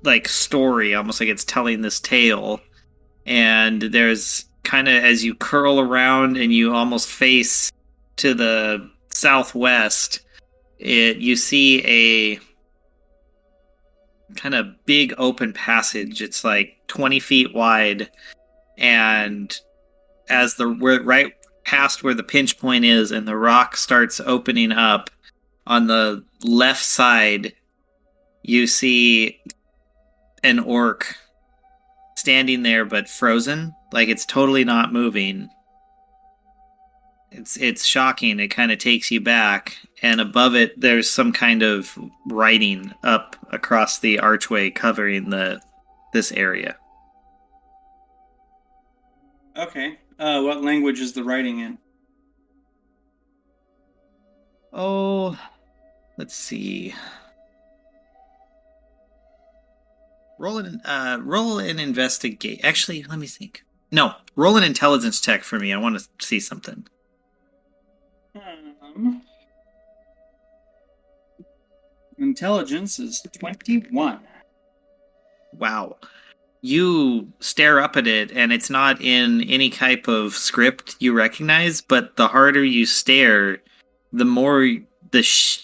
like, story, almost like it's telling this tale. And there's kind of, as you curl around and you almost face to the southwest, you see a kind of big open passage. It's like 20 feet wide, and as we're right past where the pinch point is and the rock starts opening up on the left side, you see an orc standing there but frozen, like it's totally not moving. It's shocking. It kind of takes you back, and above it there's some kind of writing up across the archway covering this area. Okay. What language is the writing in? Oh, let's see. Roll an investigate. Actually, let me think. No, roll an intelligence check for me. I want to see something. Intelligence is 21. Wow. you stare up at it, and it's not in any type of script you recognize, but the harder you stare, the more the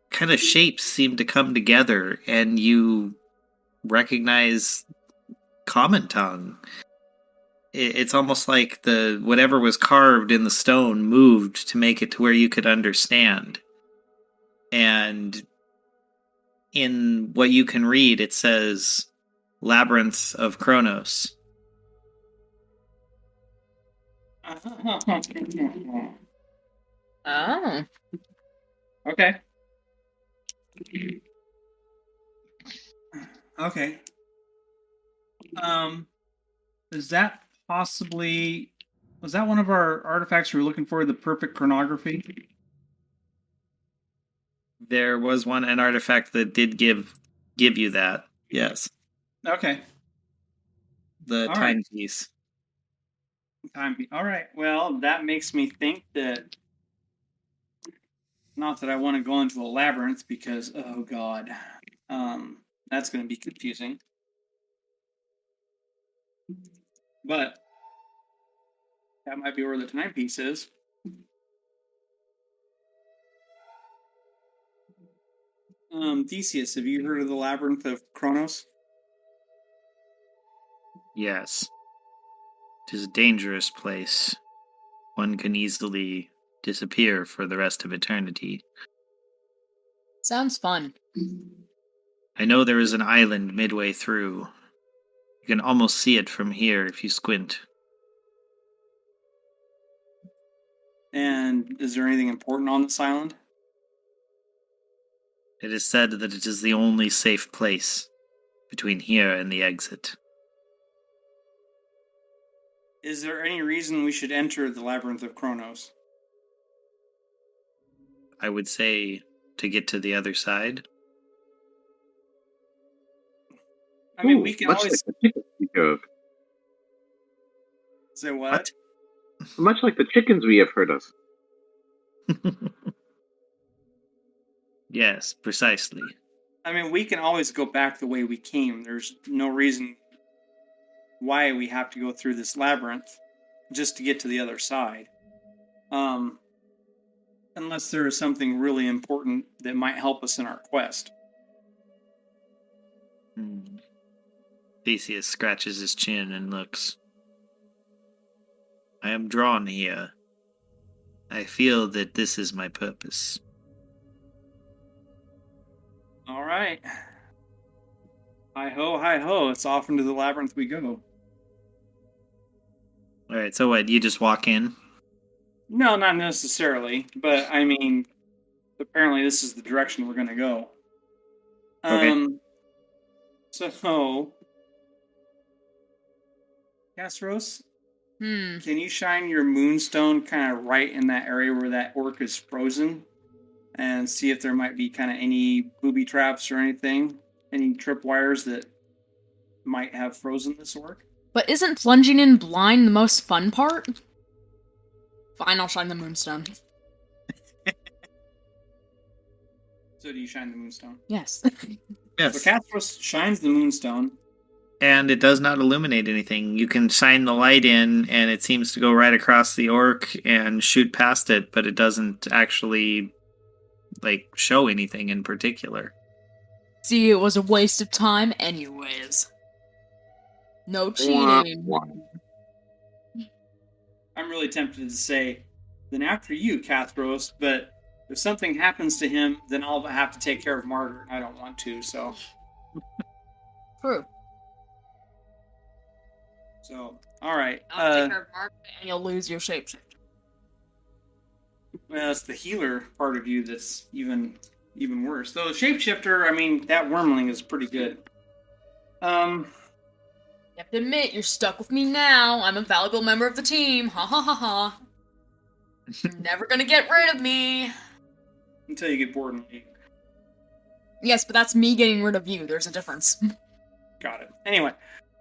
kind of shapes seem to come together, and you recognize common tongue. It's almost like the whatever was carved in the stone moved to make it to where you could understand. And in what you can read, it says Labyrinth of Kronos. Oh. Okay. Okay. Is that possibly, was that one of our artifacts we were looking for, the perfect chronography? There was an artifact that did give you that. Yes. Okay. The All timepiece. All right. Well, that makes me think that, not that I want to go into a labyrinth because, oh god, that's going to be confusing. But that might be where the timepiece is. Theseus, have you heard of the Labyrinth of Kronos? Yes. It is a dangerous place. One can easily disappear for the rest of eternity. Sounds fun. I know there is an island midway through. You can almost see it from here if you squint. And is there anything important on this island? It is said that it is the only safe place between here and the exit. Is there any reason we should enter the Labyrinth of Kronos? I would say to get to the other side. I mean, we can much always like the chickens we have. say what? Much like the chickens we have heard of. Yes, precisely. I mean, we can always go back the way we came. There's no reason why we have to go through this labyrinth just to get to the other side. Unless there is something really important that might help us in our quest. Theseus scratches his chin and looks. I am drawn here. I feel that this is my purpose. All right. Hi ho, it's off into the labyrinth we go. Alright, so what, you just walk in? No, not necessarily, but I mean, apparently this is the direction we're going to go. Okay. So, Castros, Hmm. can you shine your moonstone kind of right in that area where that orc is frozen? And see if there might be kind of any booby traps or anything? Any tripwires that might have frozen this orc? But isn't plunging in blind the most fun part? Fine, I'll shine the moonstone. So do you shine the moonstone? Yes. Yes. So Castros shines the moonstone. And it does not illuminate anything. You can shine the light in, and it seems to go right across the orc and shoot past it, but it doesn't actually, show anything in particular. See, it was a waste of time anyways. No cheating. I'm really tempted to say, then after you, Castros, but if something happens to him, then I'll have to take care of Martyr. I don't want to, so... True. So, alright. I'll take care of Mark, and you'll lose your shapeshifter. Well, it's the healer part of you that's even worse. Though the shapeshifter, I mean, that wormling is pretty good. You have to admit, you're stuck with me now. I'm a valuable member of the team. Ha ha ha ha. You're never gonna get rid of me. Until you get bored and leave. Yes, but that's me getting rid of you. There's a difference. Got it. Anyway,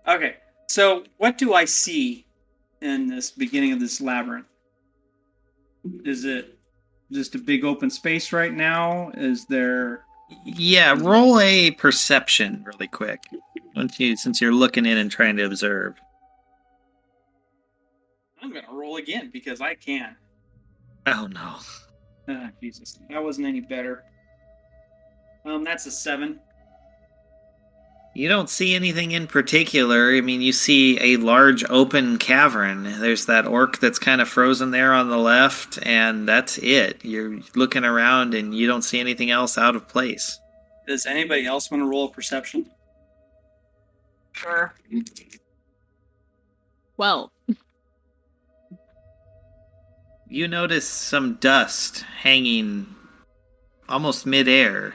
okay. So, what do I see in this beginning of this labyrinth? Is it just a big open space right now? Is there... Yeah, roll a perception really quick. Since you're looking in and trying to observe. I'm gonna roll again because I can. Oh no. Jesus, that wasn't any better. That's a 7. You don't see anything in particular. I mean, you see a large open cavern. There's that orc that's kind of frozen there on the left, and that's it. You're looking around and you don't see anything else out of place. Does anybody else want to roll a perception? Sure. Well, You notice some dust hanging almost midair,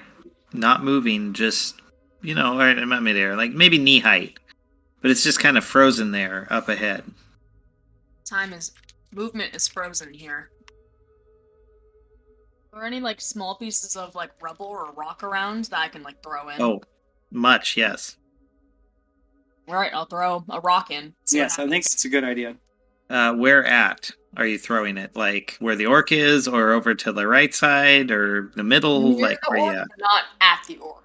not moving, just, or not midair, like maybe knee height. But it's just kind of frozen there up ahead. movement is frozen here. Are there any like small pieces of like rubble or rock around that I can like throw in? Oh, much, yes. Alright, I'll throw a rock in. Yes, I think it's a good idea. Where at are you throwing it? Like where the orc is, or over to the right side, or the middle? Near Like the where orc, you at? not at the orc.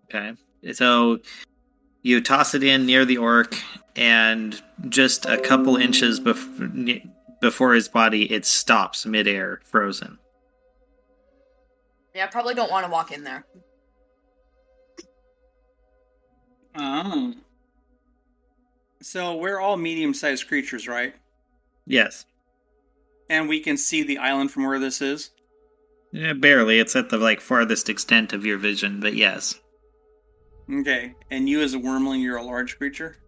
Okay. So you toss it in near the orc, and just a couple inches before his body, it stops midair, frozen. Yeah, I probably don't want to walk in there. Oh. So we're all medium-sized creatures, right? Yes. And we can see the island from where this is? Yeah, barely. It's at the farthest extent of your vision, but yes. Okay. And you as a wormling, you're a large creature?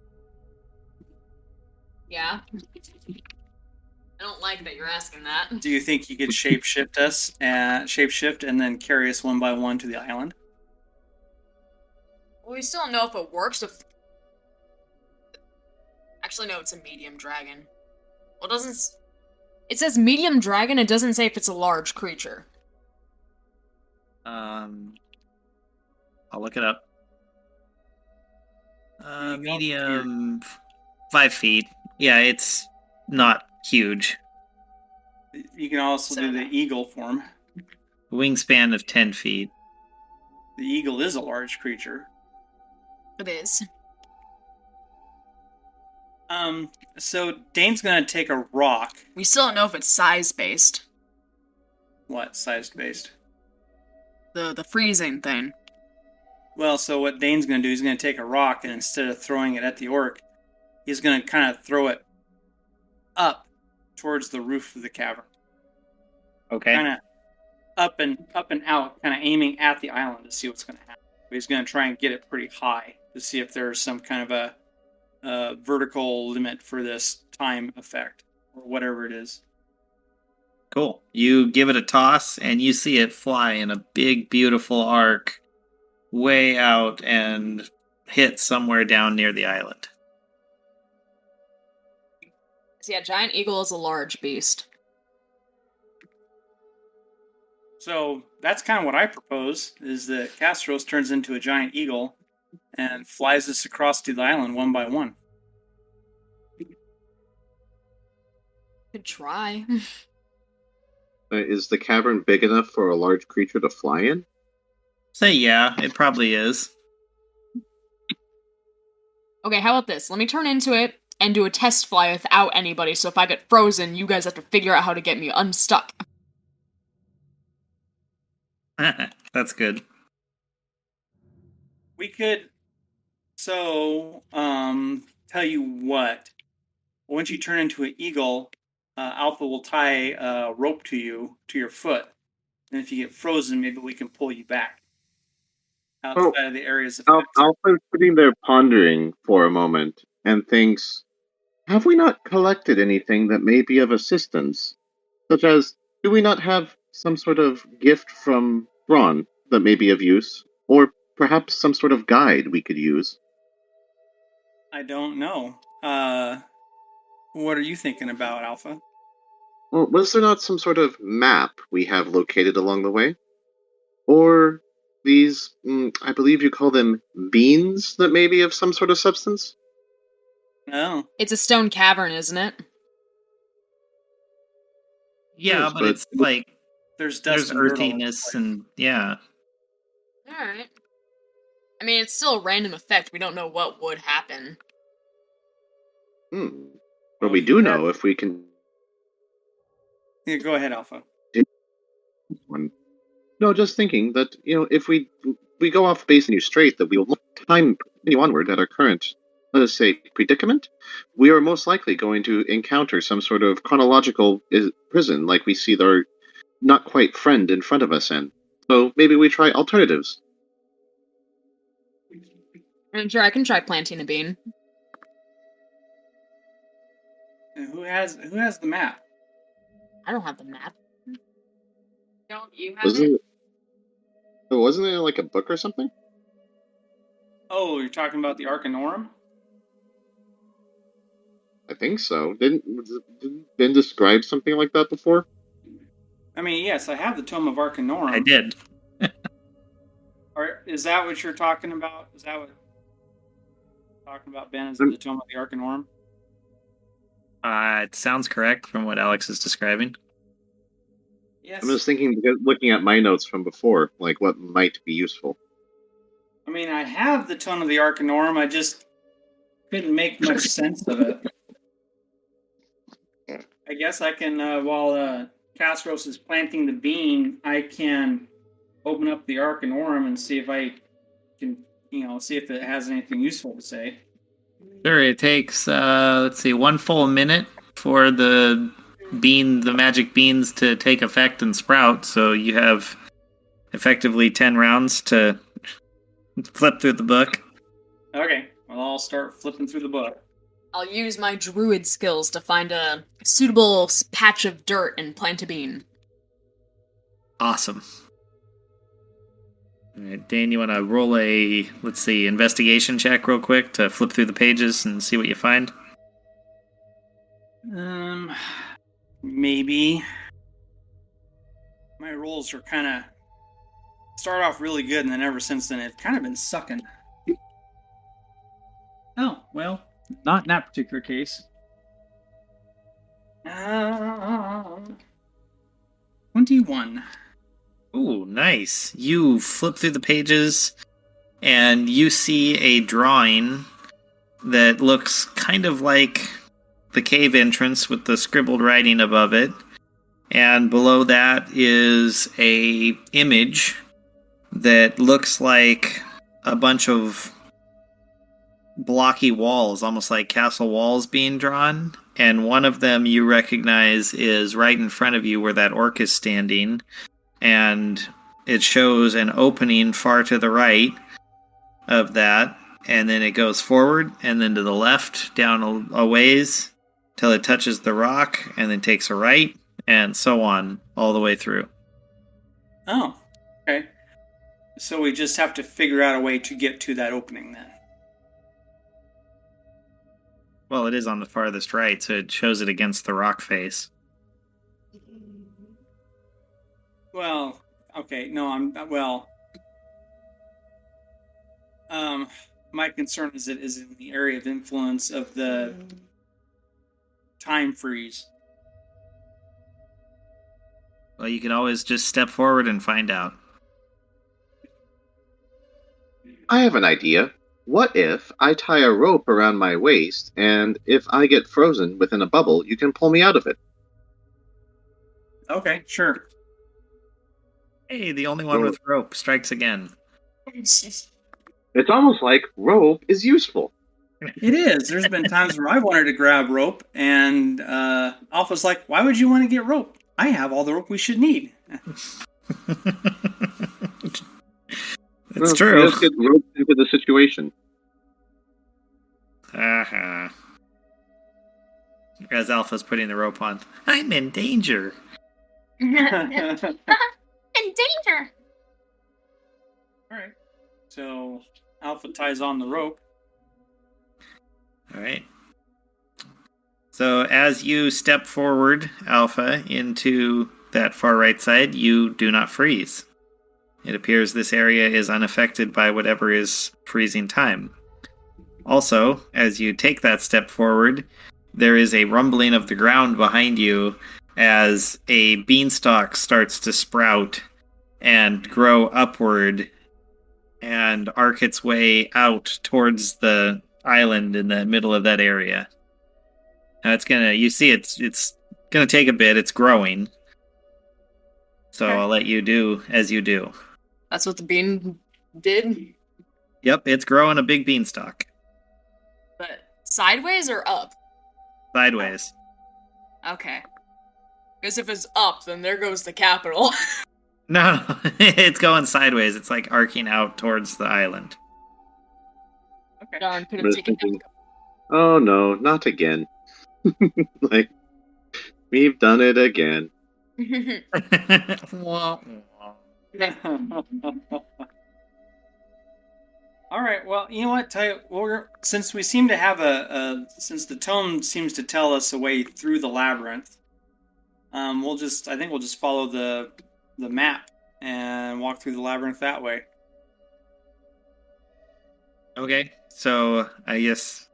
Yeah. I don't like that you're asking that. Do you think you could shapeshift and then carry us one by one to the island? Well, we still don't know if it works. Actually, no, it's a medium dragon. Well, it says medium dragon, it doesn't say if it's a large creature. I'll look it up. Medium, 5 feet. Yeah, it's not huge. You can also do the eagle form. Wingspan of 10 feet. The eagle is a large creature. It is. So Dane's gonna take a rock. We still don't know if it's size-based. What, size-based? The freezing thing. Well, so what Dane's gonna do, he's gonna take a rock, and instead of throwing it at the orc, he's gonna kind of throw it up towards the roof of the cavern. Okay. Kind of up and out, kind of aiming at the island to see what's gonna happen. But he's gonna try and get it pretty high to see if there's some kind of a vertical limit for this time effect or whatever it is. Cool. You give it a toss, and you see it fly in a big, beautiful arc way out and hit somewhere down near the island. So yeah, giant eagle is a large beast. So that's kind of what I propose, is that Castros turns into a giant eagle and flies us across to the island one by one. Could try. Is the cavern big enough for a large creature to fly in? Say yeah, it probably is. Okay, how about this? Let me turn into it and do a test fly without anybody, so if I get frozen, you guys have to figure out how to get me unstuck. That's good. We could, tell you what. Once you turn into an eagle, Alpha will tie a rope to your foot. And if you get frozen, maybe we can pull you back outside of the areas of Alpha's sitting there pondering for a moment and thinks, have we not collected anything that may be of assistance? Such as, do we not have some sort of gift from Braun that may be of use? Or perhaps some sort of guide we could use? I don't know. What are you thinking about, Alpha? Well, was there not some sort of map we have located along the way? Or these, I believe you call them beans that may be of some sort of substance? No. It's a stone cavern, isn't it? Yeah, Yes, but but it's like There's dust there's and dirt all over the earthiness place. and yeah. Alright. I mean, it's still a random effect. We don't know what would happen. But we do know if we can. Yeah, go ahead, Alpha. No, just thinking that, if we go off base and you straight, that we will time continue onward at our current, let us say, predicament, we are most likely going to encounter some sort of chronological prison like we see our not quite friend in front of us in. So maybe we try alternatives. I'm sure I can try planting a bean. And who has the map? I don't have the map. Don't you have it? Wasn't it like a book or something? Oh, you're talking about the Arcanorum? I think so. Didn't Ben describe something like that before? I mean, yes, I have the Tome of Arcanorum. I did. Is that what you're talking about? Is that what you're talking about, Ben? Is the Tome of the Arcanorum? It sounds correct from what Alex is describing. Yes. I'm just thinking, looking at my notes from before, like what might be useful. I mean, I have the Tome of the Arcanorum. I just couldn't make much sense of it. I guess I can, while Castros is planting the bean, I can open up the Arcanorum and see if I can, see if it has anything useful to say. Sure, it takes, 1 full minute for the magic beans to take effect and sprout, so you have effectively 10 rounds to flip through the book. Okay, well, I'll start flipping through the book. I'll use my druid skills to find a suitable patch of dirt and plant a bean. Awesome. All right, Dane, you want to roll a, investigation check real quick to flip through the pages and see what you find? Maybe. My rolls are kind of start off really good, and then ever since then, it's kind of been sucking. Oh, well, not in that particular case. 21. Ooh, nice. You flip through the pages, and you see a drawing that looks kind of like the cave entrance with the scribbled writing above it. And below that is a image that looks like a bunch of blocky walls, almost like castle walls being drawn. And one of them you recognize is right in front of you where that orc is standing. And it shows an opening far to the right of that. And then it goes forward and then to the left down a ways till it touches the rock and then takes a right and so on all the way through. Oh, okay. So we just have to figure out a way to get to that opening then. Well, it is on the farthest right, so it shows it against the rock face. Well, okay, no, my concern is it is in the area of influence of the time freeze. Well, you can always just step forward and find out. I have an idea. What if I tie a rope around my waist, and if I get frozen within a bubble, you can pull me out of it? Okay, sure. Hey, the only one with rope strikes again. It's almost like rope is useful. It is. There's been times where I wanted to grab rope, and Alpha's like, why would you want to get rope? I have all the rope we should need. It's true. Just get roped into the situation. Uh-huh. As Alpha's putting the rope on. I'm in danger. In danger. Alright. So Alpha ties on the rope. Alright. So as you step forward, Alpha, into that far right side, you do not freeze. It appears this area is unaffected by whatever is freezing time. Also, as you take that step forward, there is a rumbling of the ground behind you as a beanstalk starts to sprout and grow upward and arc its way out towards the island in the middle of that area. Now you see it's gonna take a bit, it's growing. So Okay. I'll let you do as you do. That's what the bean did? Yep, it's growing a big beanstalk. But sideways or up? Sideways. Okay. Because if it's up, then there goes the capital. No, it's going sideways. It's like arcing out towards the island. Okay. Darn, could I have was taken thinking, oh no, not again. Like, we've done it again. Wah, wah. All right. Well, you know what? Since we seem to have since the tome seems to tell us a way through the labyrinth, I think we'll just follow the map and walk through the labyrinth that way. Okay, so I guess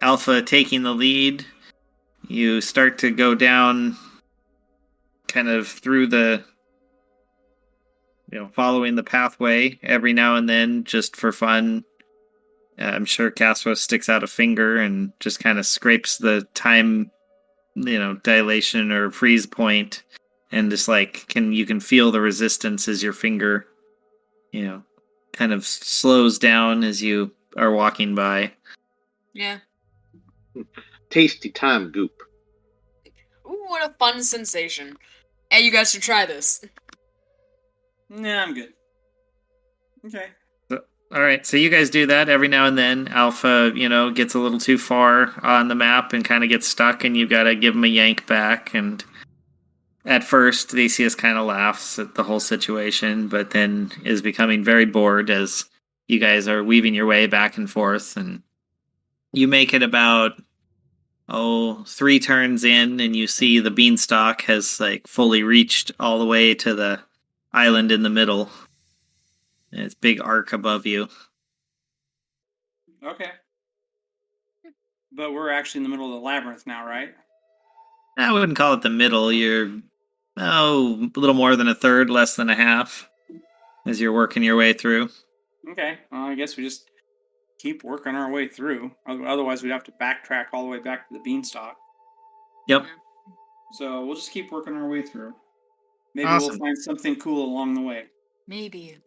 Alpha taking the lead, you start to go down kind of through following the pathway every now and then just for fun. I'm sure Castro sticks out a finger and just kind of scrapes the time, dilation or freeze point, and just like you can feel the resistance as your finger, kind of slows down as you are walking by. Yeah. Tasty time goop. Ooh, what a fun sensation. Hey, you guys should try this. Nah, I'm good. Okay. All right, so you guys do that every now and then. Alpha, gets a little too far on the map and kind of gets stuck, and you've got to give him a yank back. And at first, Theseus kind of laughs at the whole situation, but then is becoming very bored as you guys are weaving your way back and forth. And you make it about 3 turns in, and you see the beanstalk has like fully reached all the way to the island in the middle. And it's big arc above you. Okay. But we're actually in the middle of the labyrinth now, right? I wouldn't call it the middle. You're a little more than a third, less than a half, as you're working your way through. Okay. Well, I guess we just keep working our way through. Otherwise, we'd have to backtrack all the way back to the beanstalk. Yep. So we'll just keep working our way through. Maybe Awesome. we'll find something cool along the way. Maybe.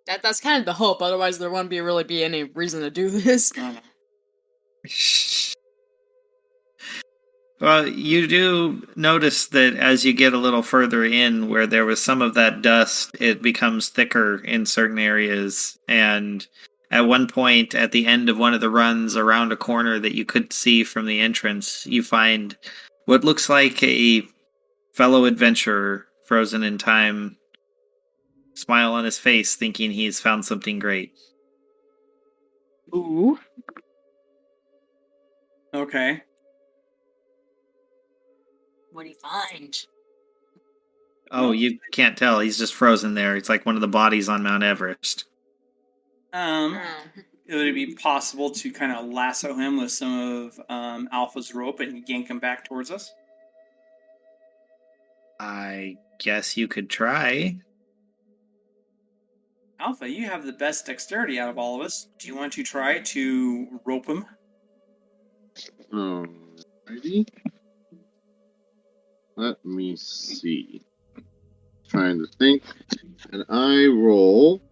That's kind of the hope, otherwise there wouldn't really be any reason to do this. I don't know. Well, you do notice that as you get a little further in, where there was some of that dust, it becomes thicker in certain areas. And at one point, at the end of one of the runs around a corner that you could see from the entrance, you find what looks like a fellow adventurer frozen in time, smile on his face, thinking he's found something great. Ooh. Okay. What do you find? Oh, you can't tell. He's just frozen there. It's like one of the bodies on Mount Everest. Would it be possible to kind of lasso him with some of Alpha's rope and yank him back towards us? I guess you could try. Alpha, you have the best dexterity out of all of us. Do you want to try to rope him? Alrighty. Let me see. Trying to think. And I roll.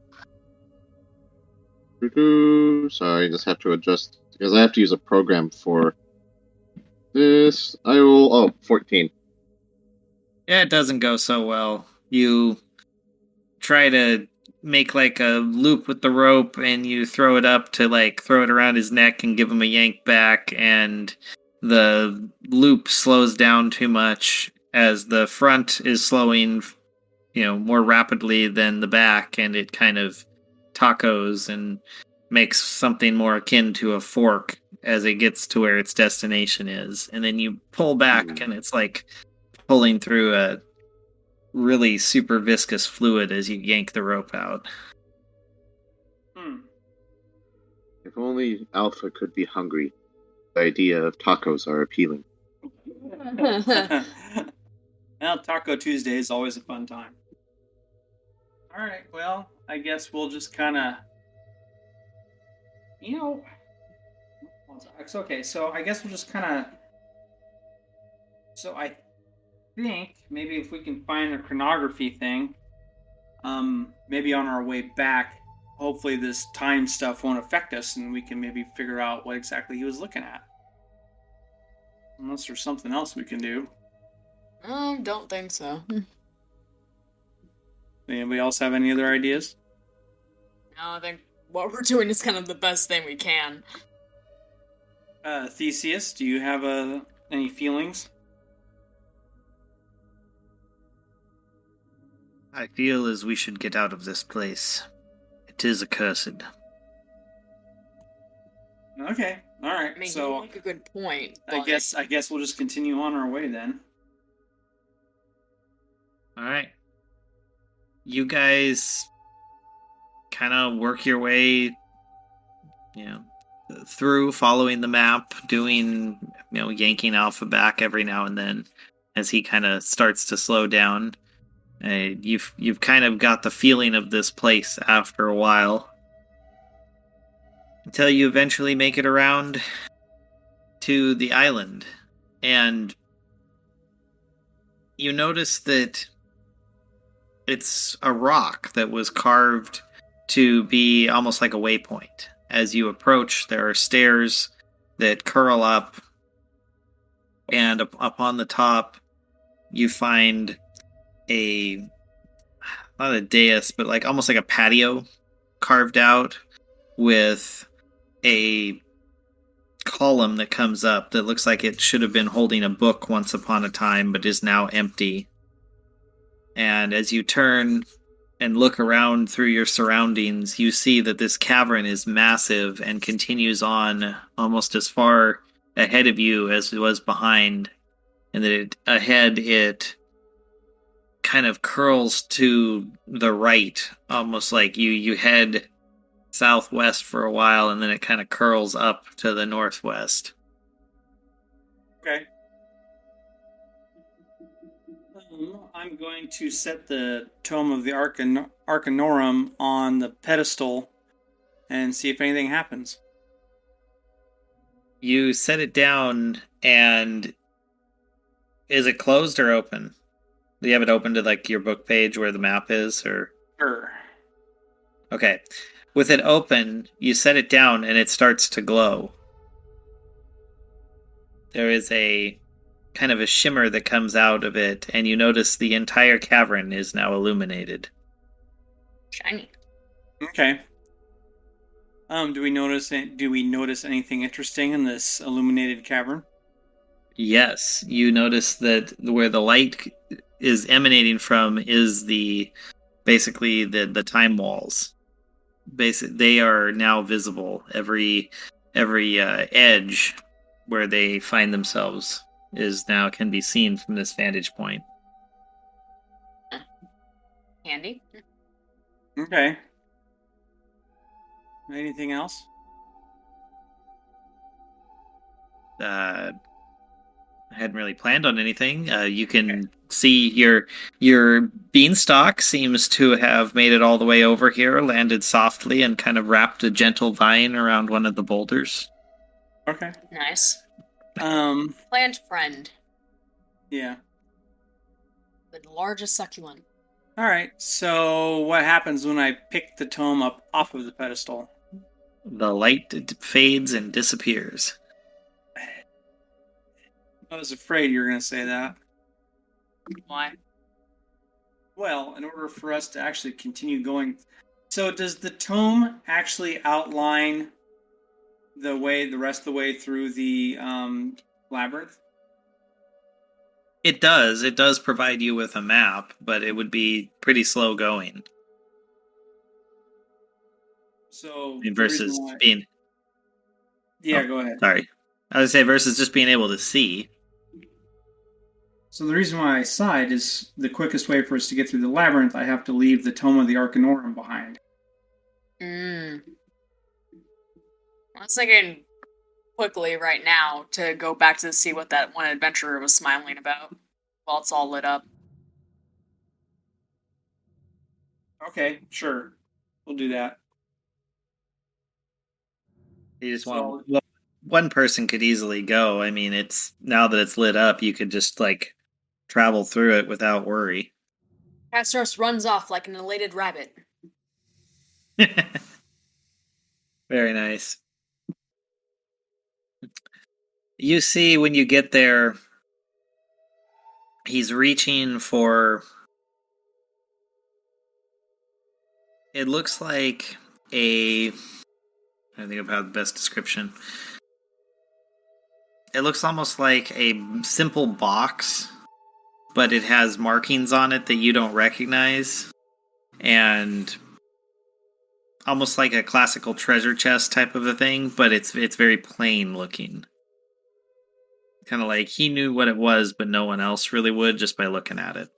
Sorry, just have to adjust because I have to use a program for this. I roll 14. Yeah, it doesn't go so well. You try to make like a loop with the rope and you throw it up to like throw it around his neck and give him a yank back, and the loop slows down too much as the front is slowing, more rapidly than the back, and it kind of tacos and makes something more akin to a fork as it gets to where its destination is. And then you pull back and it's like pulling through a really super viscous fluid as you yank the rope out. If only Alpha could be hungry. The idea of tacos are appealing. Well, Taco Tuesday is always a fun time. All right, well, I guess we'll just kind of You know, it's okay. So I guess we'll just kind of. So I think maybe if we can find the chronography thing, maybe on our way back, hopefully this time stuff won't affect us, and we can maybe figure out what exactly he was looking at. Unless there's something else we can do. Don't think so. Anybody else have any other ideas? No, I think what we're doing is kind of the best thing we can. Theseus, do you have any feelings? I feel as we should get out of this place. It is accursed. Okay, all right. I mean, so you make a good point. I guess we'll just continue on our way then. Alright. You guys kind of work your way, through following the map, doing, yanking Alpha back every now and then as he kind of starts to slow down. You've kind of got the feeling of this place after a while. Until you eventually make it around to the island. And you notice that it's a rock that was carved to be almost like a waypoint. As you approach, there are stairs that curl up, and up on the top, you find not a dais, but like almost like a patio carved out with a column that comes up that looks like it should have been holding a book once upon a time, but is now empty. And as you turn and look around through your surroundings, you see that this cavern is massive and continues on almost as far ahead of you as it was behind. And that ahead it kind of curls to the right, almost like you head southwest for a while, and then it kind of curls up to the northwest. Okay. I'm going to set the Tome of the Arcanorum on the pedestal and see if anything happens. You set it down, and is it closed or open? Do you have it open to like your book page where the map is, or? Sure. Okay. With it open, you set it down and it starts to glow. There is a kind of a shimmer that comes out of it, and you notice the entire cavern is now illuminated. Shiny. Okay. Do we notice anything interesting in this illuminated cavern? Yes, you notice that where the light is emanating from is basically the time walls. They are now visible. Every edge where they find themselves can be seen from this vantage point. Handy. Okay. Anything else? I hadn't really planned on anything. You can see your beanstalk seems to have made it all the way over here, landed softly, and kind of wrapped a gentle vine around one of the boulders. Okay. Nice. Um. Plant friend. Yeah. The largest succulent. All right. So, what happens when I pick the tome up off of the pedestal? The light fades and disappears. I was afraid you were going to say that. Why? Well, in order for us to actually continue going, so does the tome actually outline the rest of the way through the labyrinth? It does. It does provide you with a map, but it would be pretty slow going. So Versus being. Yeah, go ahead. Sorry, I would say versus just being able to see. So the reason why I sighed is the quickest way for us to get through the labyrinth, I have to leave the Tome of the Arcanorum behind. I was thinking quickly right now to go back to see what that one adventurer was smiling about while it's all lit up. Okay, sure. We'll do that. You just want one person could easily go. I mean, it's now that it's lit up, you could just like travel through it without worry. Castros runs off like an elated rabbit. Very nice. You see when you get there, he's reaching for. It looks like a. I think I've had the best description. It looks almost like a simple box, but it has markings on it that you don't recognize. And almost like a classical treasure chest type of a thing, but it's very plain looking. Kind of like he knew what it was, but no one else really would just by looking at it.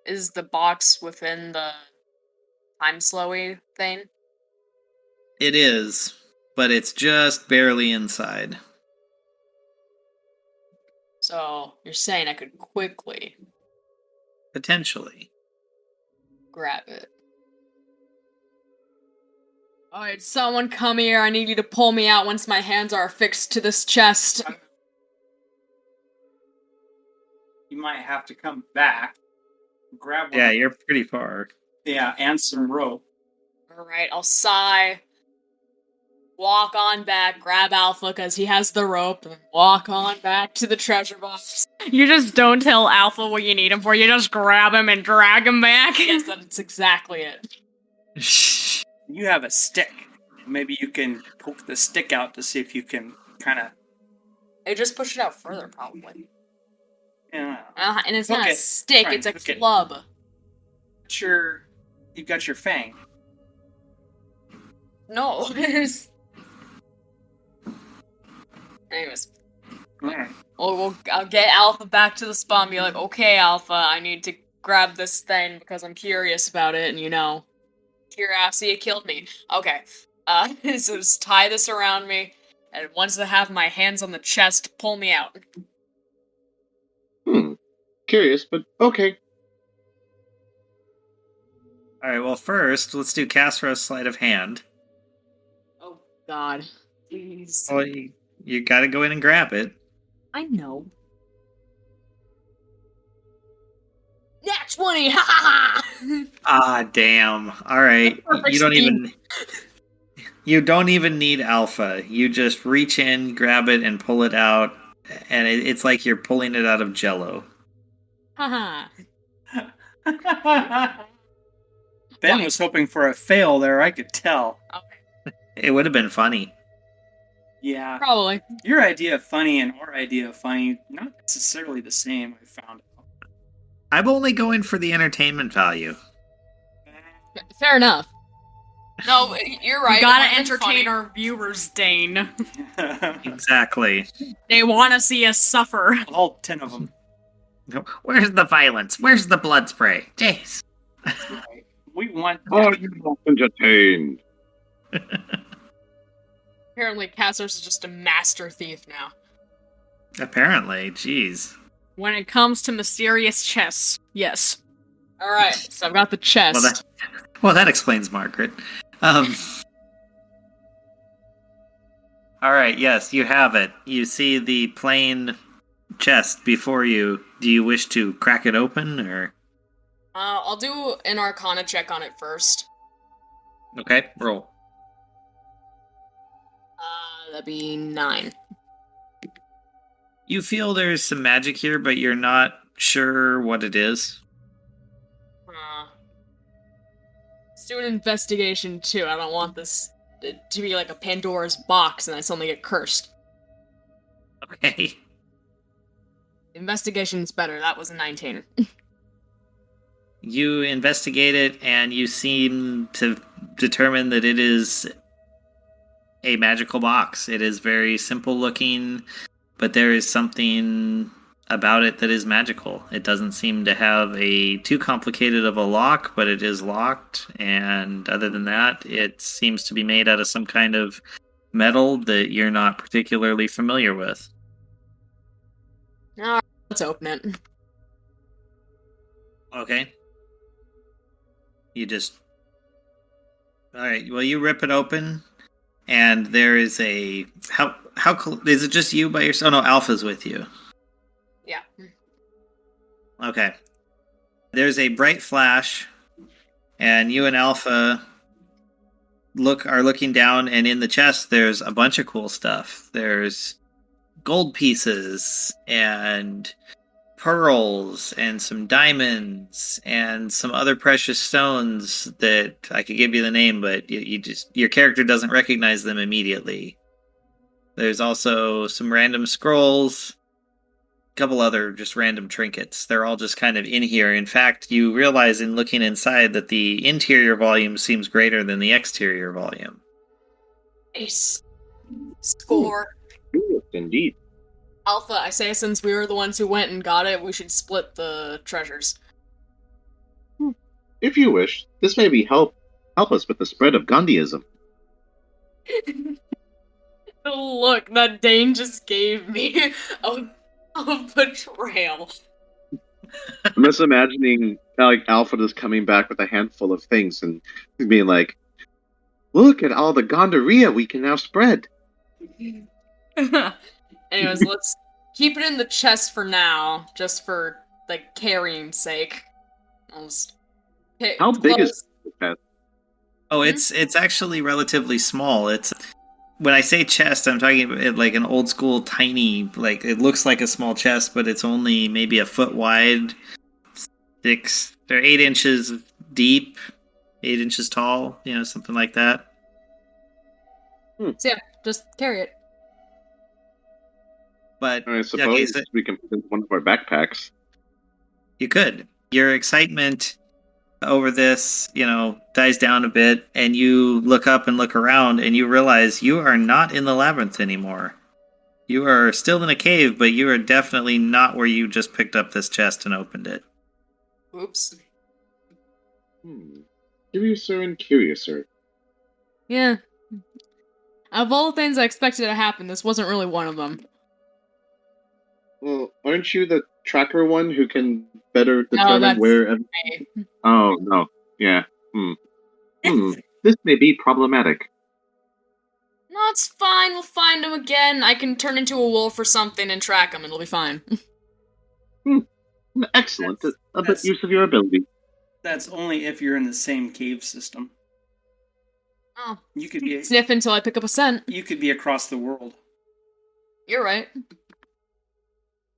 Is the box within the time slowy thing? It is, but it's just barely inside. So you're saying I could quickly Potentially. grab it. Alright, someone come here. I need you to pull me out once my hands are affixed to this chest. You might have to come back, grab one. Yeah, you're pretty far. Yeah, and some rope. Alright, I'll sigh. Walk on back, grab Alpha because he has the rope, and walk on back to the treasure box. You just don't tell Alpha what you need him for. You just grab him and drag him back. Yes, that's exactly it. You have a stick. Maybe you can poke the stick out to see if you can kind of. I just push it out further, probably. Yeah. And it's not Okay, a stick, fine, it's a okay. club. You've got your fang. No, there's. Anyways, I'll get Alpha back to the spawn. Be like, okay, Alpha, I need to grab this thing because I'm curious about it, and curiosity killed me. Okay, so just tie this around me, and once I have my hands on the chest, pull me out. Curious, but okay. Alright, well, first, let's do Castro's sleight of hand. Oh God, please. Well, you gotta go in and grab it. I know. Nat 20! Ha ha ha! Ah, damn. Alright, you don't even need Alpha. You just reach in, grab it, and pull it out, and it's like you're pulling it out of Jello. Ha Ben was hoping for a fail there, I could tell. It would have been funny. Yeah. Probably. Your idea of funny and our idea of funny, not necessarily the same, I found out. I'm only going for the entertainment value. Fair enough. No, you're right. We gotta it might be entertain funny. our viewers, Dane. Exactly. They want to see us suffer. All 10 of them. Where's the violence? Where's the blood spray? Jeez. We want... Are you not entertained? Apparently, Cassos is just a master thief now. Apparently, jeez. When it comes to mysterious chests, yes. Alright, so I've got the chest. Well, that explains Margaret. Alright, yes, you have it. You see the plain chest before you. Do you wish to crack it open, or...? I'll do an Arcana check on it first. Okay, roll. That'd be 9. You feel there's some magic here, but you're not sure what it is. Let's do an investigation, too. I don't want this to be like a Pandora's box and I suddenly get cursed. Okay. Investigation's better. That was a 19. You investigate it, and you seem to determine that it is a magical box. It is very simple looking, but there is something about it that is magical. It doesn't seem to have a too complicated of a lock, but it is locked, and other than that, it seems to be made out of some kind of metal that you're not particularly familiar with. Alright, let's open it. Okay. You just... Alright, well, you rip it open, and there is a is it just you by yourself? Oh no, Alpha's with you. Yeah. Okay. There's a bright flash, and you and Alpha are looking down, and in the chest there's a bunch of cool stuff. There's gold pieces and pearls and some diamonds and some other precious stones that I could give you the name, but your character doesn't recognize them immediately. There's also some random scrolls, a couple other just random trinkets. They're all just kind of in here. In fact, you realize in looking inside that the interior volume seems greater than the exterior volume. Ace. Score. Yes, indeed. Alpha, I say since we were the ones who went and got it, we should split the treasures. If you wish, this may be help us with the spread of Gandhiism. The look that Dane just gave me of betrayal. I'm just imagining like Alfred is coming back with a handful of things and being like, "Look at all the Gondaria we can now spread." Anyways, let's keep it in the chest for now, just for like carrying's sake. How big is the chest? Oh, it's actually relatively small. It's when I say chest, I'm talking about like an old school tiny, like it looks like a small chest, but it's only maybe a foot wide, 6 or 8 inches deep, 8 inches tall, something like that. So yeah, just carry it. But I suppose we can put it in one of our backpacks. You could. Your excitement over this, dies down a bit, and you look up and look around, and you realize you are not in the labyrinth anymore. You are still in a cave, but you are definitely not where you just picked up this chest and opened it. Oops. Curiouser and curiouser. Yeah. Of all the things I expected to happen, this wasn't really one of them. Well, aren't you the tracker one who can better determine where... Oh, no. Yeah. This may be problematic. No, it's fine. We'll find him again. I can turn into a wolf or something and track him. It'll be fine. Excellent. But use of your ability. That's only if you're in the same cave system. Oh. You could be sniff until I pick up a scent. You could be across the world. You're right.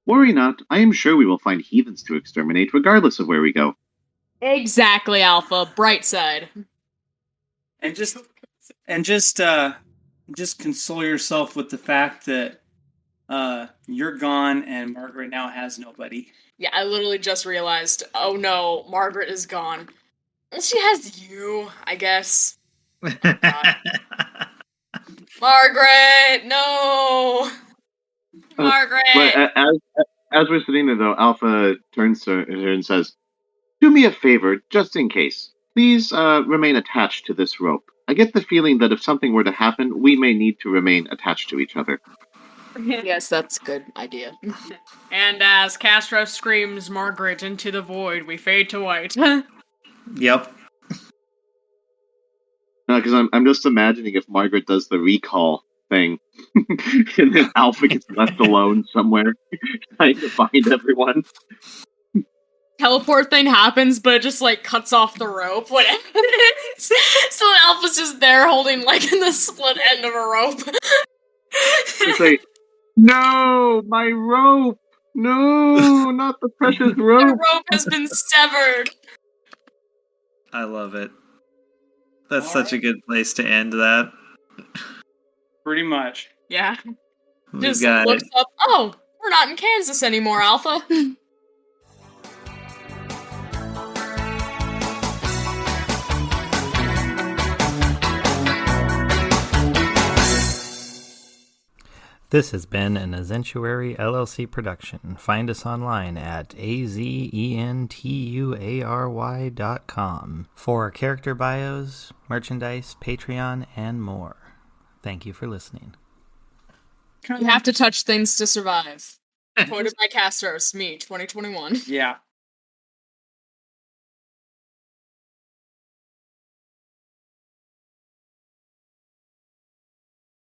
Worry not. I am sure we will find heathens to exterminate, regardless of where we go. Exactly, Alpha. Bright side. And just console yourself with the fact that you're gone and Margaret now has nobody. Yeah, I literally just realized, oh no, Margaret is gone. Well, she has you, I guess. Oh, Margaret, no! Margaret! But as we're sitting there, though, Alpha turns to her and says, "Do me a favor, just in case. Please remain attached to this rope. I get the feeling that if something were to happen, we may need to remain attached to each other." Yes, that's a good idea. And as Castro screams Margaret into the void, we fade to white. Yep. Because I'm just imagining if Margaret does the recall thing, and then Alpha gets left alone somewhere, trying to find everyone. Teleport thing happens, but it just cuts off the rope when it happens. So Alpha's just there holding the split end of a rope. It's like, no, my rope! No, not the precious rope! The rope has been severed! I love it. That's such a good place to end that. Pretty much. Yeah. Just looks up, oh, we're not in Kansas anymore, Alpha. This has been an Azentuary LLC production. Find us online at azentuary.com for character bios, merchandise, Patreon, and more. Thank you for listening. You have to touch things to survive. Quoted by Castros, me, 2021. Yeah.